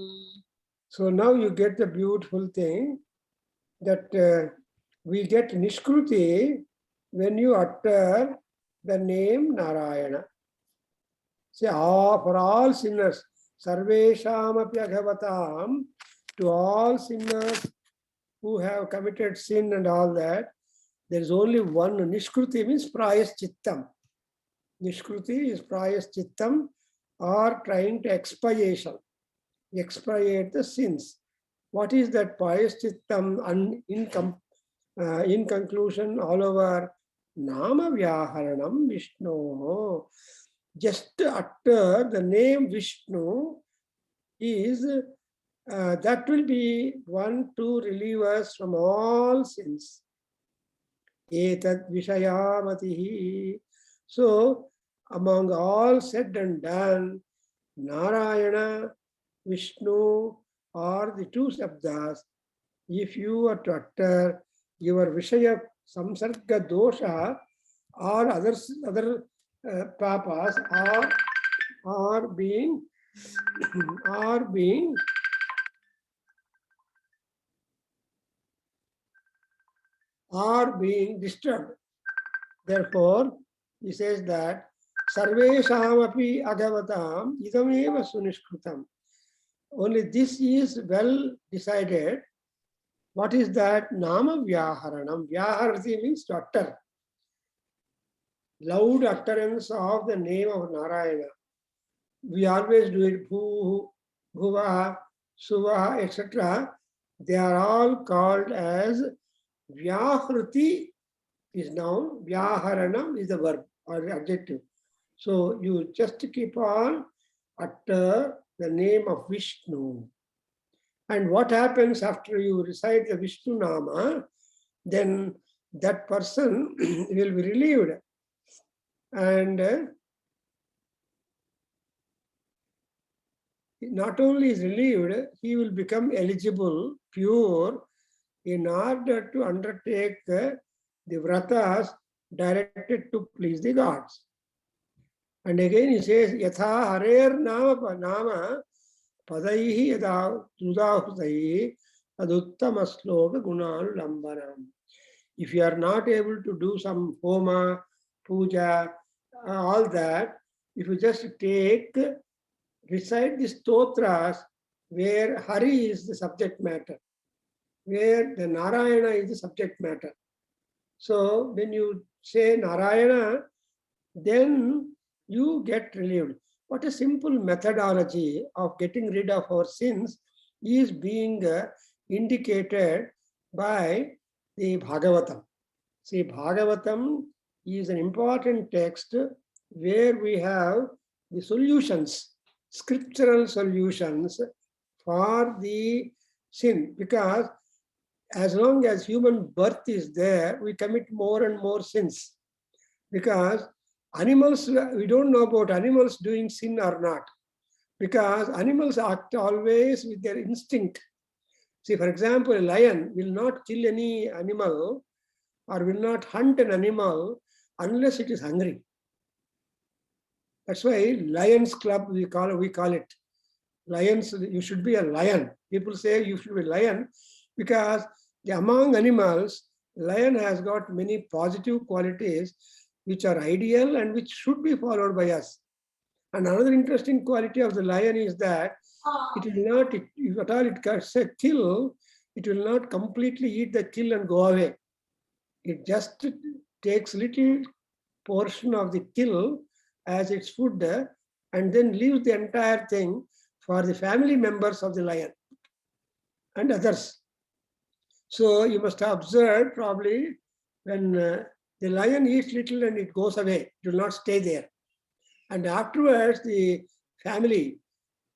So now you get the beautiful thing that we get Nishkruti when you utter the name Narayana. Say, for all sinners, Sarvesham api agavatam, to all sinners who have committed sin and all that, there is only one. Nishkruti means prayaschittam. Nishkruti is prayaschittam, or trying to expiate the sins. What is that prayaschittam? In conclusion, all over Nama Vyaharanam Vishnu. Just utter the name Vishnu is that will be one to relieve us from all sins. Etad Vishayamatihi. So, among all said and done, Narayana, Vishnu are the two sabdas. If you are to utter your Vishaya Samsarga dosha or other papas are being disturbed. Therefore, he says that Sarveshamapi Agavatam idameva sunishkrutam. Only this is well decided. What is that? Nama Vyaharanam. Vyaharati means to utter. Loud utterance of the name of Narayana. We always do it, Bhu, Bhuva, Suva, etc. They are all called as Vyahruti is noun, Vyaharanam is the verb or the adjective. So you just keep on utter the name of Vishnu. And what happens after you recite the Vishnu Nama, then that person will be relieved. And not only is relieved, he will become eligible, pure, in order to undertake the vratas directed to please the gods. And again he says, Yatha Harer Nama Padaihi Yada Tudahutai Aduttama Sloka Gunal Lambanam. If you are not able to do some homa, puja, all that, if you just recite the stotras where Hari is the subject matter, where the Narayana is the subject matter. So when you say Narayana, then you get relieved. What a simple methodology of getting rid of our sins is being indicated by the Bhagavatam. See, Bhagavatam is an important text where we have the solutions, scriptural solutions for the sin, because as long as human birth is there, we commit more and more sins. Because animals, we don't know about animals doing sin or not, because animals act always with their instinct. See, for example, a lion will not kill any animal or will not hunt an animal unless it is hungry. That's why Lions Club, we call it. Lions, you should be a lion. People say you should be a lion because among animals, lion has got many positive qualities which are ideal and which should be followed by us. And another interesting quality of the lion is that it will not, if at all it cuts a kill, it will not completely eat the kill and go away. It just takes little portion of the kill as its food and then leaves the entire thing for the family members of the lion and others. So you must have observed probably when the lion eats little and it goes away, it will not stay there. and afterwards the family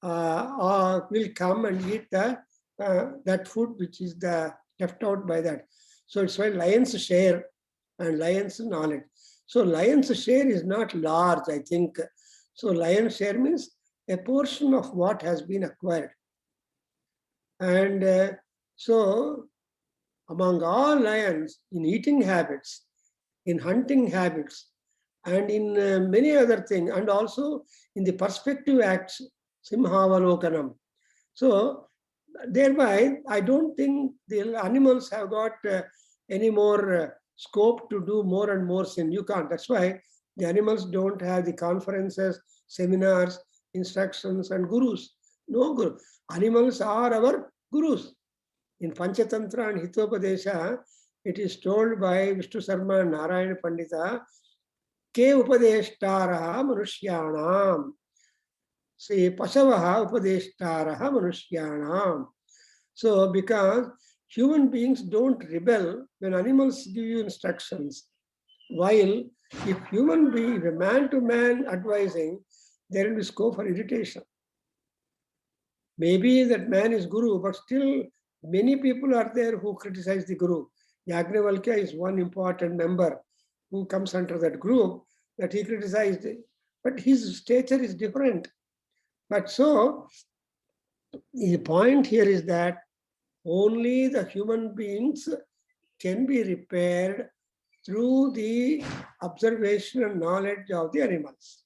will come and eat that food which is left out by that. So it's why lions share and lions knowledge. So lion's share is not large, I think. So lion's share means a portion of what has been acquired. And so among all lions, in eating habits, in hunting habits, and in many other things, and also in the perspective acts, simhavalokanam. So thereby, I don't think the animals have got any more scope to do more and more sin. You can't. That's why the animals don't have the conferences, seminars, instructions, and gurus. No guru. Animals are our gurus. In Panchatantra and Hitopadesha, it is told by Vishnu Sarma and Narayana Pandita, Ke upadeshtaraha manushyanam. See, Pasavaha upadeshtaraha manushyanam. So, because human beings don't rebel when animals give you instructions, while if human being, if a man to man advising, there will be scope for irritation. Maybe that man is guru, but still many people are there who criticize the guru. Yagnavalkya is one important member who comes under that group that he criticized, but his stature is different. But so the point here is that only the human beings can be repaired through the observation and knowledge of the animals.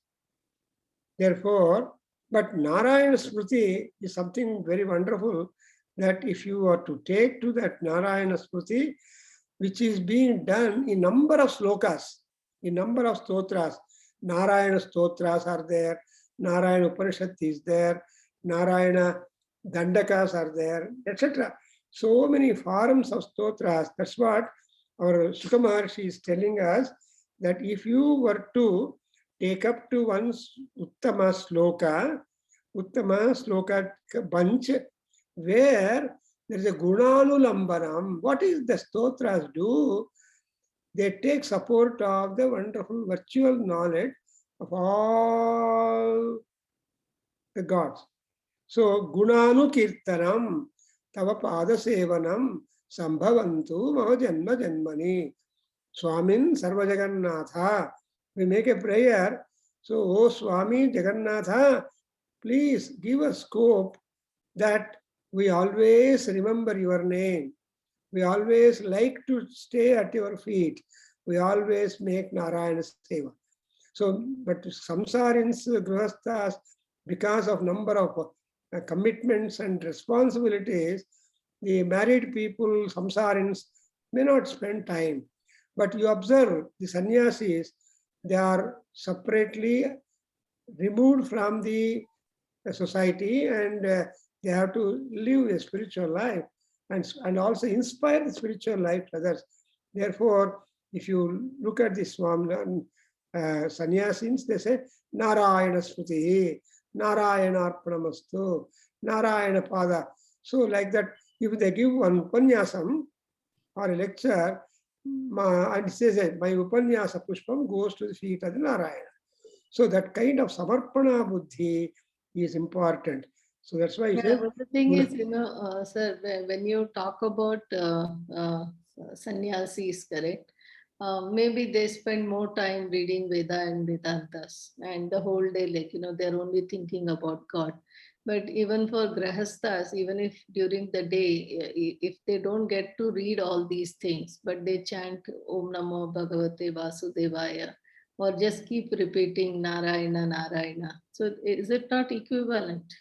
Therefore, but Narayana Smriti is something very wonderful, that if you are to take to that Narayana Smriti, which is being done in number of slokas, in number of stotras, Narayana stotras are there, Narayana Upanishad is there, Narayana Dandakas are there, etc. So many forms of stotras. That's what our Shuka Maharshi is telling us, that if you were to take up to one's Uttama Sloka bunch, where there is a Gunanulambanam. What is the stotras do? They take support of the wonderful virtual knowledge of all the gods. So, Gunanu Kirtanam, Tava Pada Sevanam, Sambhavantu Mama Janma Janmani, Swamin Sarva Jagannatha. We make a prayer. So, oh Swami Jagannatha, please give us scope that we always remember your name. We always like to stay at your feet. We always make Narayana Seva. So, but samsarins, grihasthas, because of number of commitments and responsibilities, the married people, samsarins, may not spend time. But you observe the sannyasis, they are separately removed from the society, and they have to live a spiritual life and also inspire the spiritual life to others. Therefore, if you look at the Swami sannyasins, they say Narayana Smriti, Narayana Arpanamastu, Narayana Pada. So like that, if they give one upanyasam or a lecture, and it says that my upanyasa pushpam goes to the feet of the Narayana. So that kind of samarpana buddhi is important. So that's why Yeah, but the thing is, sir, when you talk about sannyasis, correct? Maybe they spend more time reading Veda and Vedantas, and the whole day, like, they're only thinking about God. But even for grahasthas, even if during the day, if they don't get to read all these things, but they chant Om Namo Bhagavate Vasudevaya, or just keep repeating Narayana, Narayana. So is it not equivalent?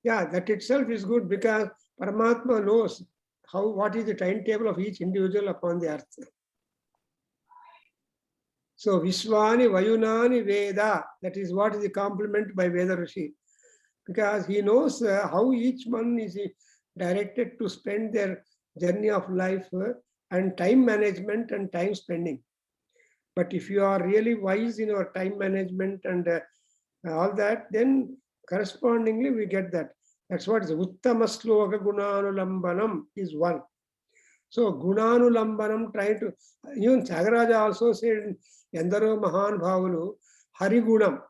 yeah, that itself is good, because Paramatma knows what is the timetable of each individual upon the earth. So Vishwani Vayunani Veda, that is what is the complement by Veda Rishi, because he knows how each one is directed to spend their journey of life and time management and time spending. But if you are really wise in your time management and all that, then correspondingly we get that. That's what is Uttama Sloka Gunanulambanam is one. So Gunanulambanam, trying to, even Tyagaraja also said, Yandaro Mahan Bhavulu, Hari Gunam.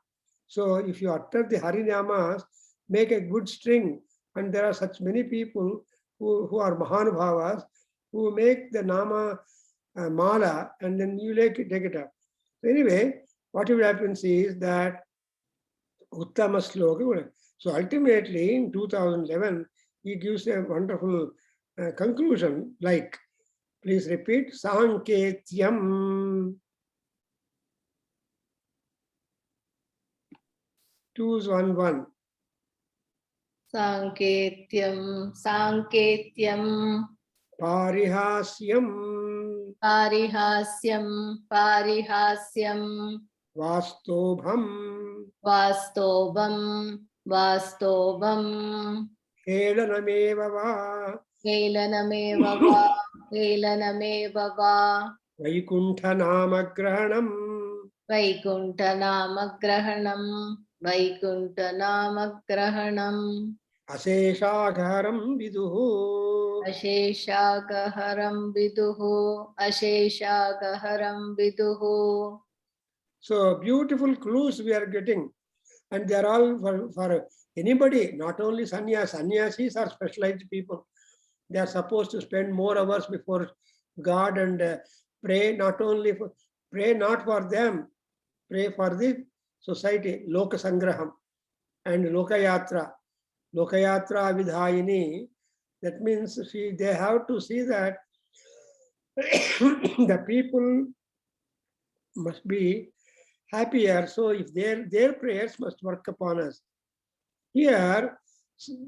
So if you utter the Harinamas, make a good string, and there are such many people who are Mahanubhavas who make the Nama Mala, and then you take it up. So anyway, what will happen is that Uttama Sloka. So ultimately in 2011, he gives a wonderful conclusion like, please repeat, Sanketyam. Choose one. Sanketyam, Sanketyam, Parihasyam, Parihasyam, Parihasyam, Vastobham, Vastobam, Vastobam, Helanameva va, Helanameva va, Helanameva va, Vaikuntha Namagrahanam, Vaikuntanamagrahanam, Vaikuntanamagrahanam, Aseshagaram Viduhu. Asheshagaharam Viduhu, Asheshagaharam Viduhu. So beautiful clues we are getting, and they are all for anybody, not only sannyas. Sannyasis are specialized people. They are supposed to spend more hours before God and pray not for them, pray for the society. Loka Sangraham and Lokayatra. Lokayatra Vidhayini. That means they have to see that the people must be happier. So if their prayers must work upon us. Here,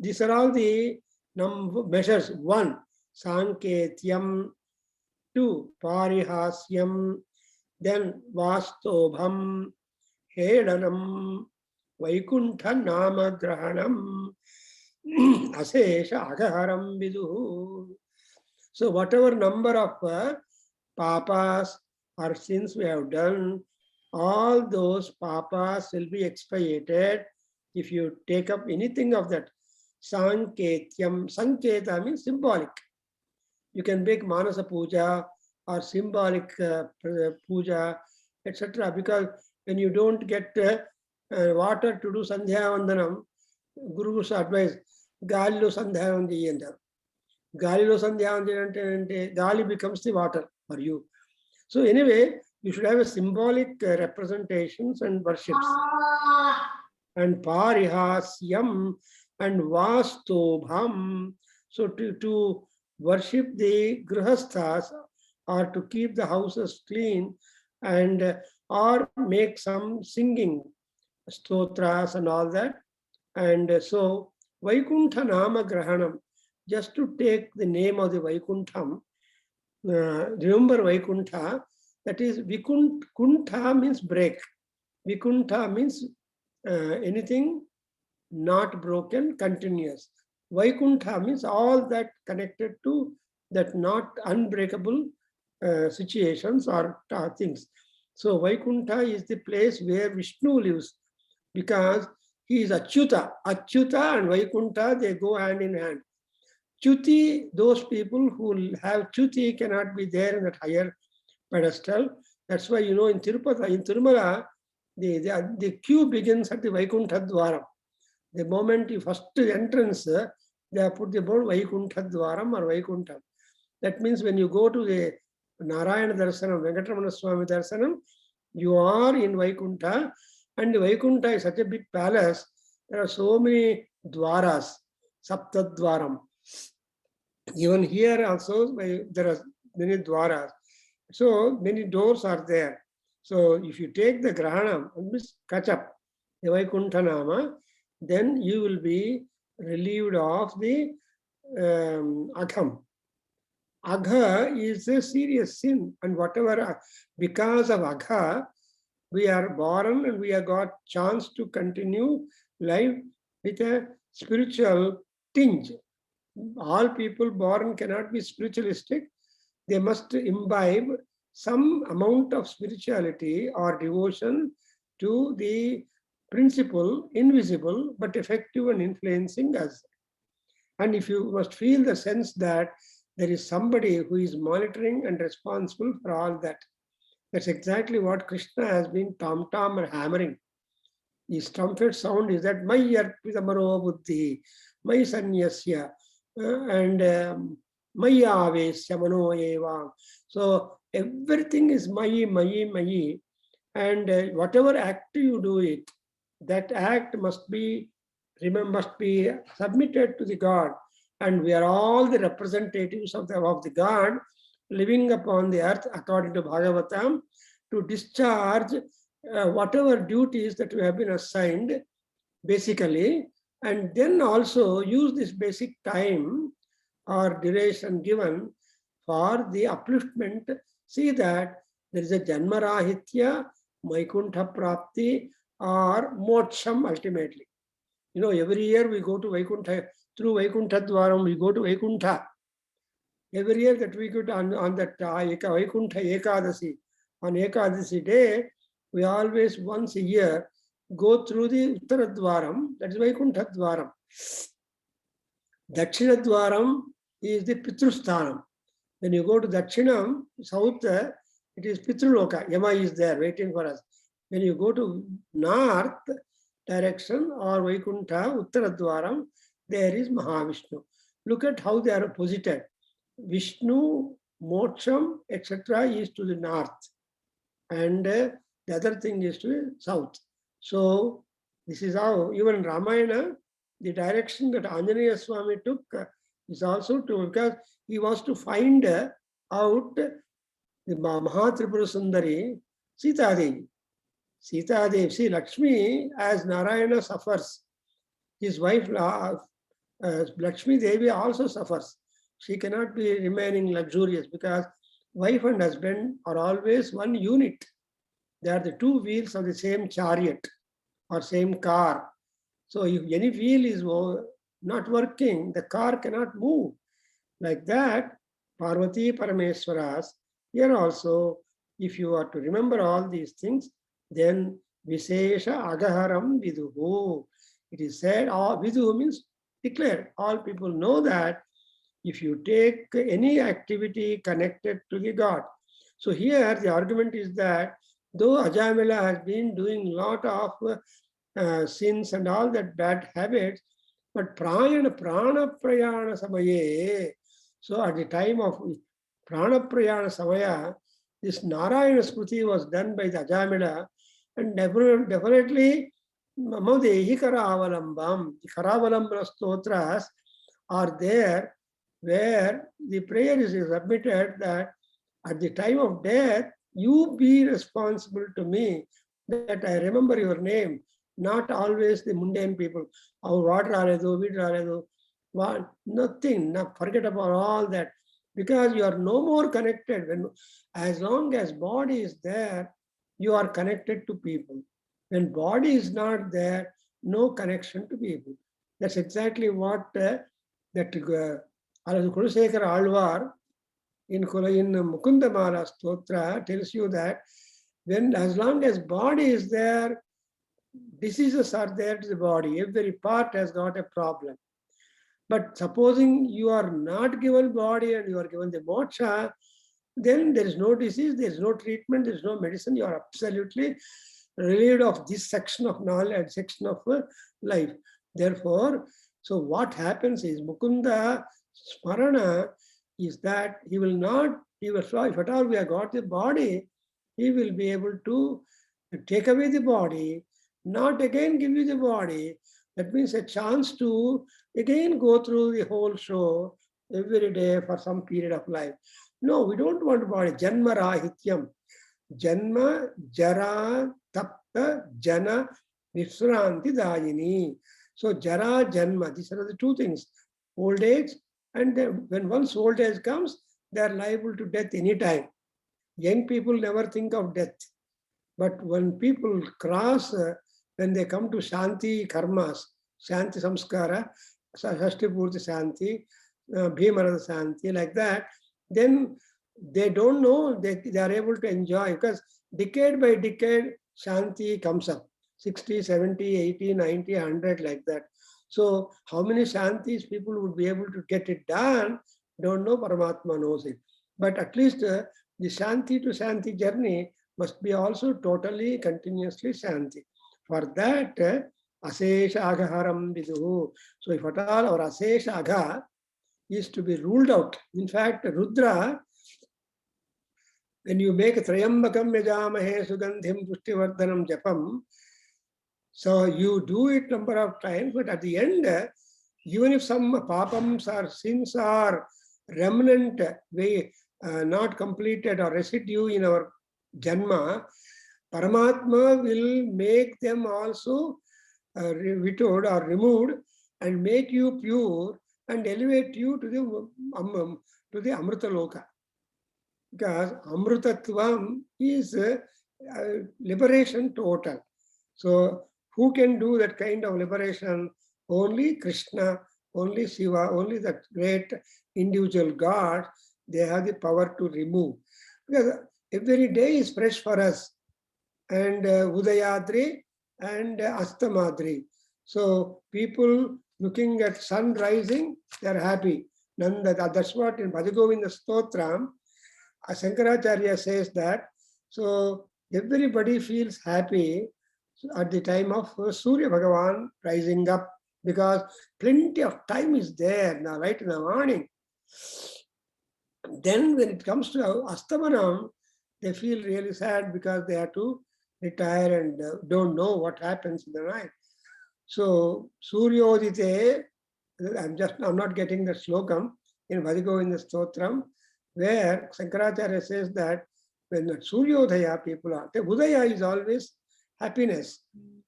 these are all the measures. 1, Sanketyam. 2, Parihasyam. Then Vastobham, Hedanam, Vaikuntha Namagrahanam, Asesha Agaharam Viduhu. So whatever number of papas or sins we have done, all those papas will be expiated if you take up anything of that. Sanketyam. Sanketa means symbolic. You can make Manasa Puja or symbolic puja, etc. Because when you don't get water to do Sandhya Vandanam, Guru's advice, Galilo Sandhya Vandanam. Galilo Sandhya Vandanam, Gali becomes the water for you. So anyway, you should have a symbolic representations and worships. And Parihasyam and Vastobham. So to worship the grihasthas or to keep the houses clean and or make some singing stotras and all that. And so Vaikuntha Nama Grahanam, just to take the name of the Vaikuntham, remember Vaikuntha, that is Vikuntha means break. Vikuntha means anything not broken, continuous. Vaikuntha means all that connected to that not unbreakable situations or things. So Vaikuntha is the place where Vishnu lives because he is Achyuta. Achyuta and Vaikuntha, they go hand in hand. Chuti, those people who have Chuti cannot be there in that higher pedestal. That's why, in Tirupati, in Tirumala, the queue begins at the Vaikuntha Dwaram. The moment you first entrance, they have put the board Vaikuntha Dwaram or Vaikuntham. That means when you go to the Narayana Darsanam, Venkatramana Swami Darsanam, you are in Vaikuntha, and the Vaikuntha is such a big palace. There are so many dwaras, Saptadwaram. Even here also, there are many dwaras. So many doors are there. So if you take the Grahanam, catch up the Vaikuntha Nama, then you will be relieved of the Agham. Agha is a serious sin, and whatever, because of Agha, we are born and we have got chance to continue life with a spiritual tinge. All people born cannot be spiritualistic. They must imbibe some amount of spirituality or devotion to the principle, invisible but effective and influencing us. And if you must feel the sense that there is somebody who is monitoring and responsible for all that. That's exactly what Krishna has been tom-tom or hammering. This trumpet sound is that Mai Arpitamaro Buddhi, Mai Sanyasya, and Maya Avesya Mano Eva. So everything is Mayi, Mayi, Mayi. And whatever act you do it, that act must be submitted to the God. And we are all the representatives of the God living upon the earth according to Bhagavatam to discharge whatever duties that we have been assigned basically, and then also use this basic time or duration given for the upliftment. See that there is a Janmarahitya, Vaikuntha Prapti, or Moksham ultimately. You know, every year we go to Vaikuntha, through Vaikuntha Dwaram, we go to Vaikuntha. Every year that we could on that Vaikuntha Ekadasi, on Ekadasi day, we always once a year go through the Uttaradwaram, that is Vaikuntha Dwaram. Dakshina Dwaram is the Pitrusthanam. When you go to Dakshinam, south, it is Pitruloka. Yama is there waiting for us. When you go to north direction or Vaikuntha, Uttaradwaram, there is Mahavishnu. Look at how they are posited. Vishnu, Moksham, etc. is to the north. And the other thing is to the south. So this is how, even Ramayana, the direction that Anjaneya Swami took is also to, because he wants to find out the Mahatripura Sundari, Sita Devi. Sita Devi, see Lakshmi, as Narayana suffers, his wife Lakshmi Devi also suffers. She cannot be remaining luxurious because wife and husband are always one unit. They are the two wheels of the same chariot or same car. So if any wheel is not working, the car cannot move. Like that, Parvati Parameswaras, here also, if you are to remember all these things, then Visesha Agaharam Viduhu. It is said, Viduhu means declare. All people know that if you take any activity connected to the God. So here the argument is that though Ajamila has been doing a lot of sins and all that bad habits, but prana prayana samaye. So at the time of prana prayana samaya, this Narayana Smriti was done by the Ajamila, and definitely Mamadehi Karavalambam, the Karavalambra stotras are there where the prayer is submitted that at the time of death, you be responsible to me, that I remember your name, not always the mundane people. Oh, what nothing, forget about all that, because you are no more connected. As long as body is there, you are connected to people. When body is not there, no connection to people. That's exactly what that Kulasekara Alvar in Mukundamala Stotra tells you that as long as body is there, diseases are there to the body. Every part has got a problem. But supposing you are not given body and you are given the moksha, then there is no disease, there is no treatment, there is no medicine. You are absolutely relieved of this section of knowledge, section of life. Therefore, so what happens is Mukunda Smarana is that he will not, if at all we have got the body, he will be able to take away the body, not again give you the body. That means a chance to again go through the whole show every day for some period of life. No, we don't want body. Janma Rahityam. Janma, Jara, Tapta, Jana, Visranti Dayini. So Jara, Janma, these are the two things. Old age, and when once old age comes, they are liable to death anytime. Young people never think of death. But when people cross, when they come to Shanti Karmas, Shanti Samskara, Shashti Purti Shanti, Bhimarada Shanti, like that, then they don't know, they are able to enjoy, because decade by decade, Shanti comes up, 60, 70, 80, 90, 100, like that. So how many Shantis people would be able to get it done, don't know, Paramatma knows it. But at least the Shanti to Shanti journey must be also totally, continuously Shanti. For that, Asesha Aghaharam Viduhu. So if at all our Asesha Agha is to be ruled out. In fact, Rudra, when you make Trayambakam Yajamahe Sugandhim Pushtivardhanam Japam, so you do it number of times, but at the end, even if some papams or sins are remnant, not completed or residue in our Janma, Paramatma will make them also vetoed or removed and make you pure and elevate you to the Amrita Loka. Because Amrutatvam is liberation total. So who can do that kind of liberation? Only Krishna, only Shiva, only the great individual God, they have the power to remove. Because every day is fresh for us. And Udayadri and Astamadri. So people looking at sun rising, they are happy. That's what in Bhajagovinda Stotram, Shankaracharya says that. So everybody feels happy at the time of Surya Bhagavan rising up, because plenty of time is there now, right in the morning. Then when it comes to Astamanam, they feel really sad because they have to retire and don't know what happens in the night. So Suryodite, I'm not getting the slokam in Bhajagovinda Stotram, where Shankaracharya says that when the Suryodaya people are, the Udaya is always happiness,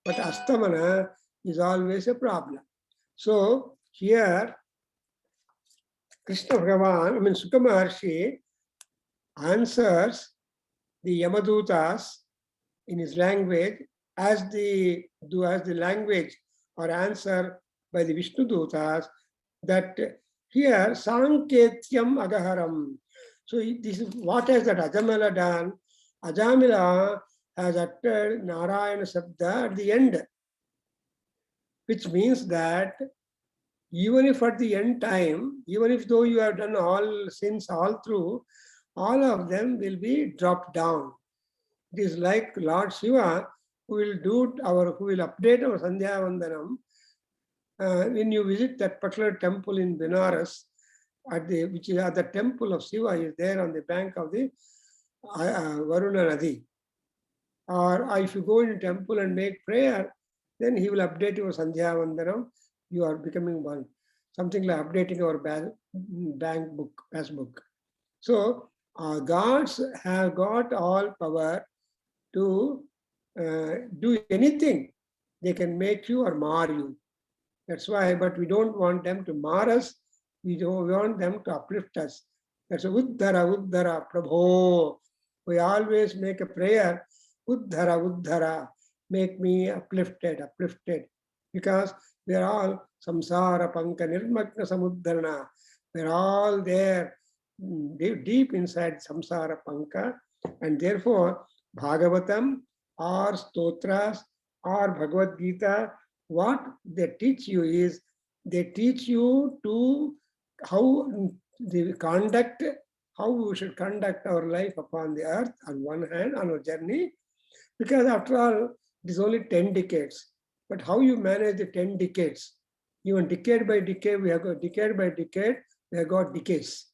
but Astamana is always a problem. So here, Krishna Bhagavan, Sukha Maharshi answers the Yamadutas in his language as the language or answer by the Vishnu Dutas, that here Sanketyam Agaharam. So this is what has that Ajamila done. Ajamila has uttered Narayana Sabda at the end, which means that even if at the end time, even if though you have done all sins all through, all of them will be dropped down. It is like Lord Shiva who will update our Sandhya Vandanam. When you visit that particular temple in Benares, which is at the temple of Shiva, is there on the bank of the Varuna Nadi. Or if you go in a temple and make prayer, then he will update your Sandhya Vandanam. You are becoming one. Something like updating our bank book, passbook. So gods have got all power to do anything. They can make you or mar you. That's why, but we don't want them to mar us. We don't want them to uplift us. That's a Uddhara, Prabho. We always make a prayer, Uddhara, make me uplifted. Because we are all samsara panka nirmagna samudharana. We're all there deep inside samsara panka, and therefore Bhagavatam or Stotras or Bhagavad Gita, what they teach you is, they teach you to how we should conduct our life upon the earth on one hand, on our journey, because after all, it is only 10 decades. But how you manage the 10 decades? Even decade by decade, we have got decays.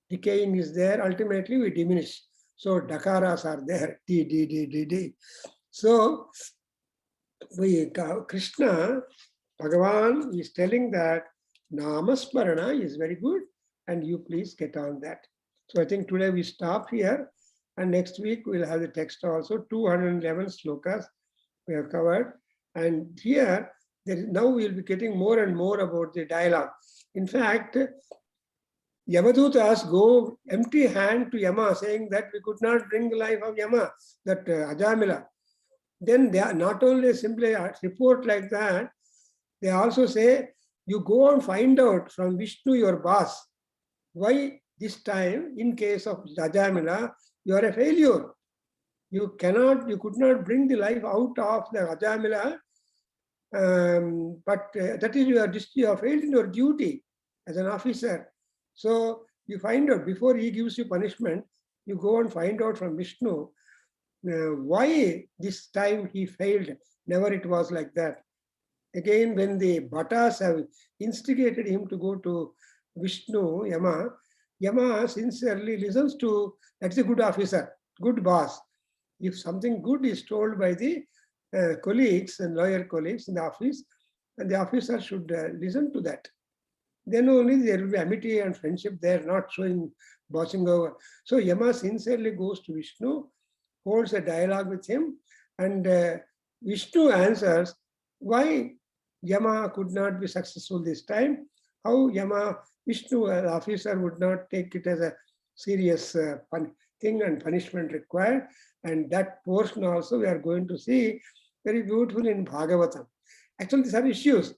Decaying is there, ultimately we diminish. So dakaras are there, D. So Krishna, Bhagavan is telling that Namasmarana is very good and you please get on that. So I think today we stop here and next week we'll have the text also, 211 slokas we have covered. And here, now we'll be getting more and more about the dialogue. In fact, Yamadutas go empty hand to Yama, saying that we could not bring the life of Yama, that Ajamila. Then they are not only simply report like that, they also say, you go and find out from Vishnu, your boss, why this time, in case of Ajamila, you are a failure. You could not bring the life out of the Ajamila, but that is you have failed in your duty as an officer. So you find out, before he gives you punishment, you go and find out from Vishnu why this time he failed. Never it was like that. Again, when the Bhattas have instigated him to go to Vishnu, Yama sincerely listens to, that's a good officer, good boss. If something good is told by the colleagues and loyal colleagues in the office, and the officer should listen to that. Then only there will be amity and friendship there, not showing bossing over. So Yama sincerely goes to Vishnu, holds a dialogue with him, and Vishnu answers why Yama could not be successful this time, how Vishnu as officer would not take it as a serious thing and punishment required. And that portion also we are going to see very beautiful in Bhagavatam. Actually, these are issues.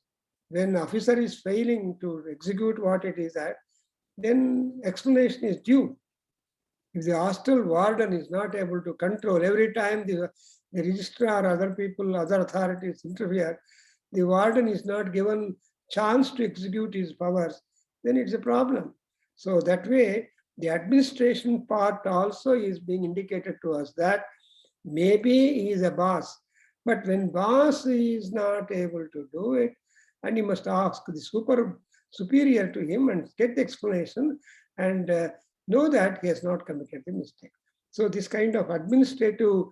When officer is failing to execute what it is at, then explanation is due. If the hostel warden is not able to control, every time the registrar, other people, other authorities interfere, the warden is not given chance to execute his powers, then it's a problem. So that way, the administration part also is being indicated to us that maybe he is a boss, but when boss is not able to do it, and he must ask the superior to him and get the explanation and know that he has not committed a mistake. So this kind of administrative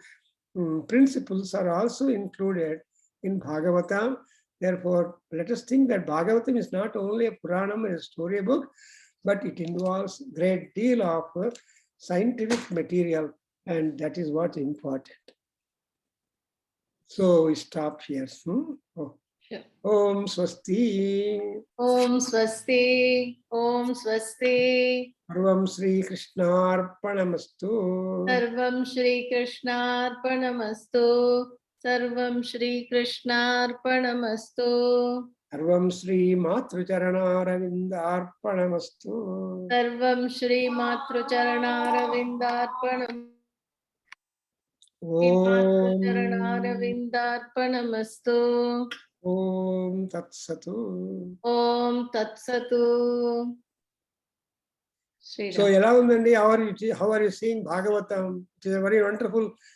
principles are also included in Bhagavatam. Therefore, let us think that Bhagavatam is not only a Puranam and a storybook, but it involves a great deal of scientific material, and that is what's important. So we stop here. Oh. Sure. Om Swasti. Om Swasti. Om Swasti. Sarvam Sri Krishnarpanamastu. Sarvam Shri Krishnarpanamastu. Sarvam Shri Krishnarpanamastu. Sarvam Sri Matrucharanaravindharpanamastu. Sarvam Shri Matrucharanaravindharpanamastu. Matrucharanaravindharpanamastu. Om Tatsatu. Om Tatsatu. So, how are you seeing Bhagavatam? It is a very wonderful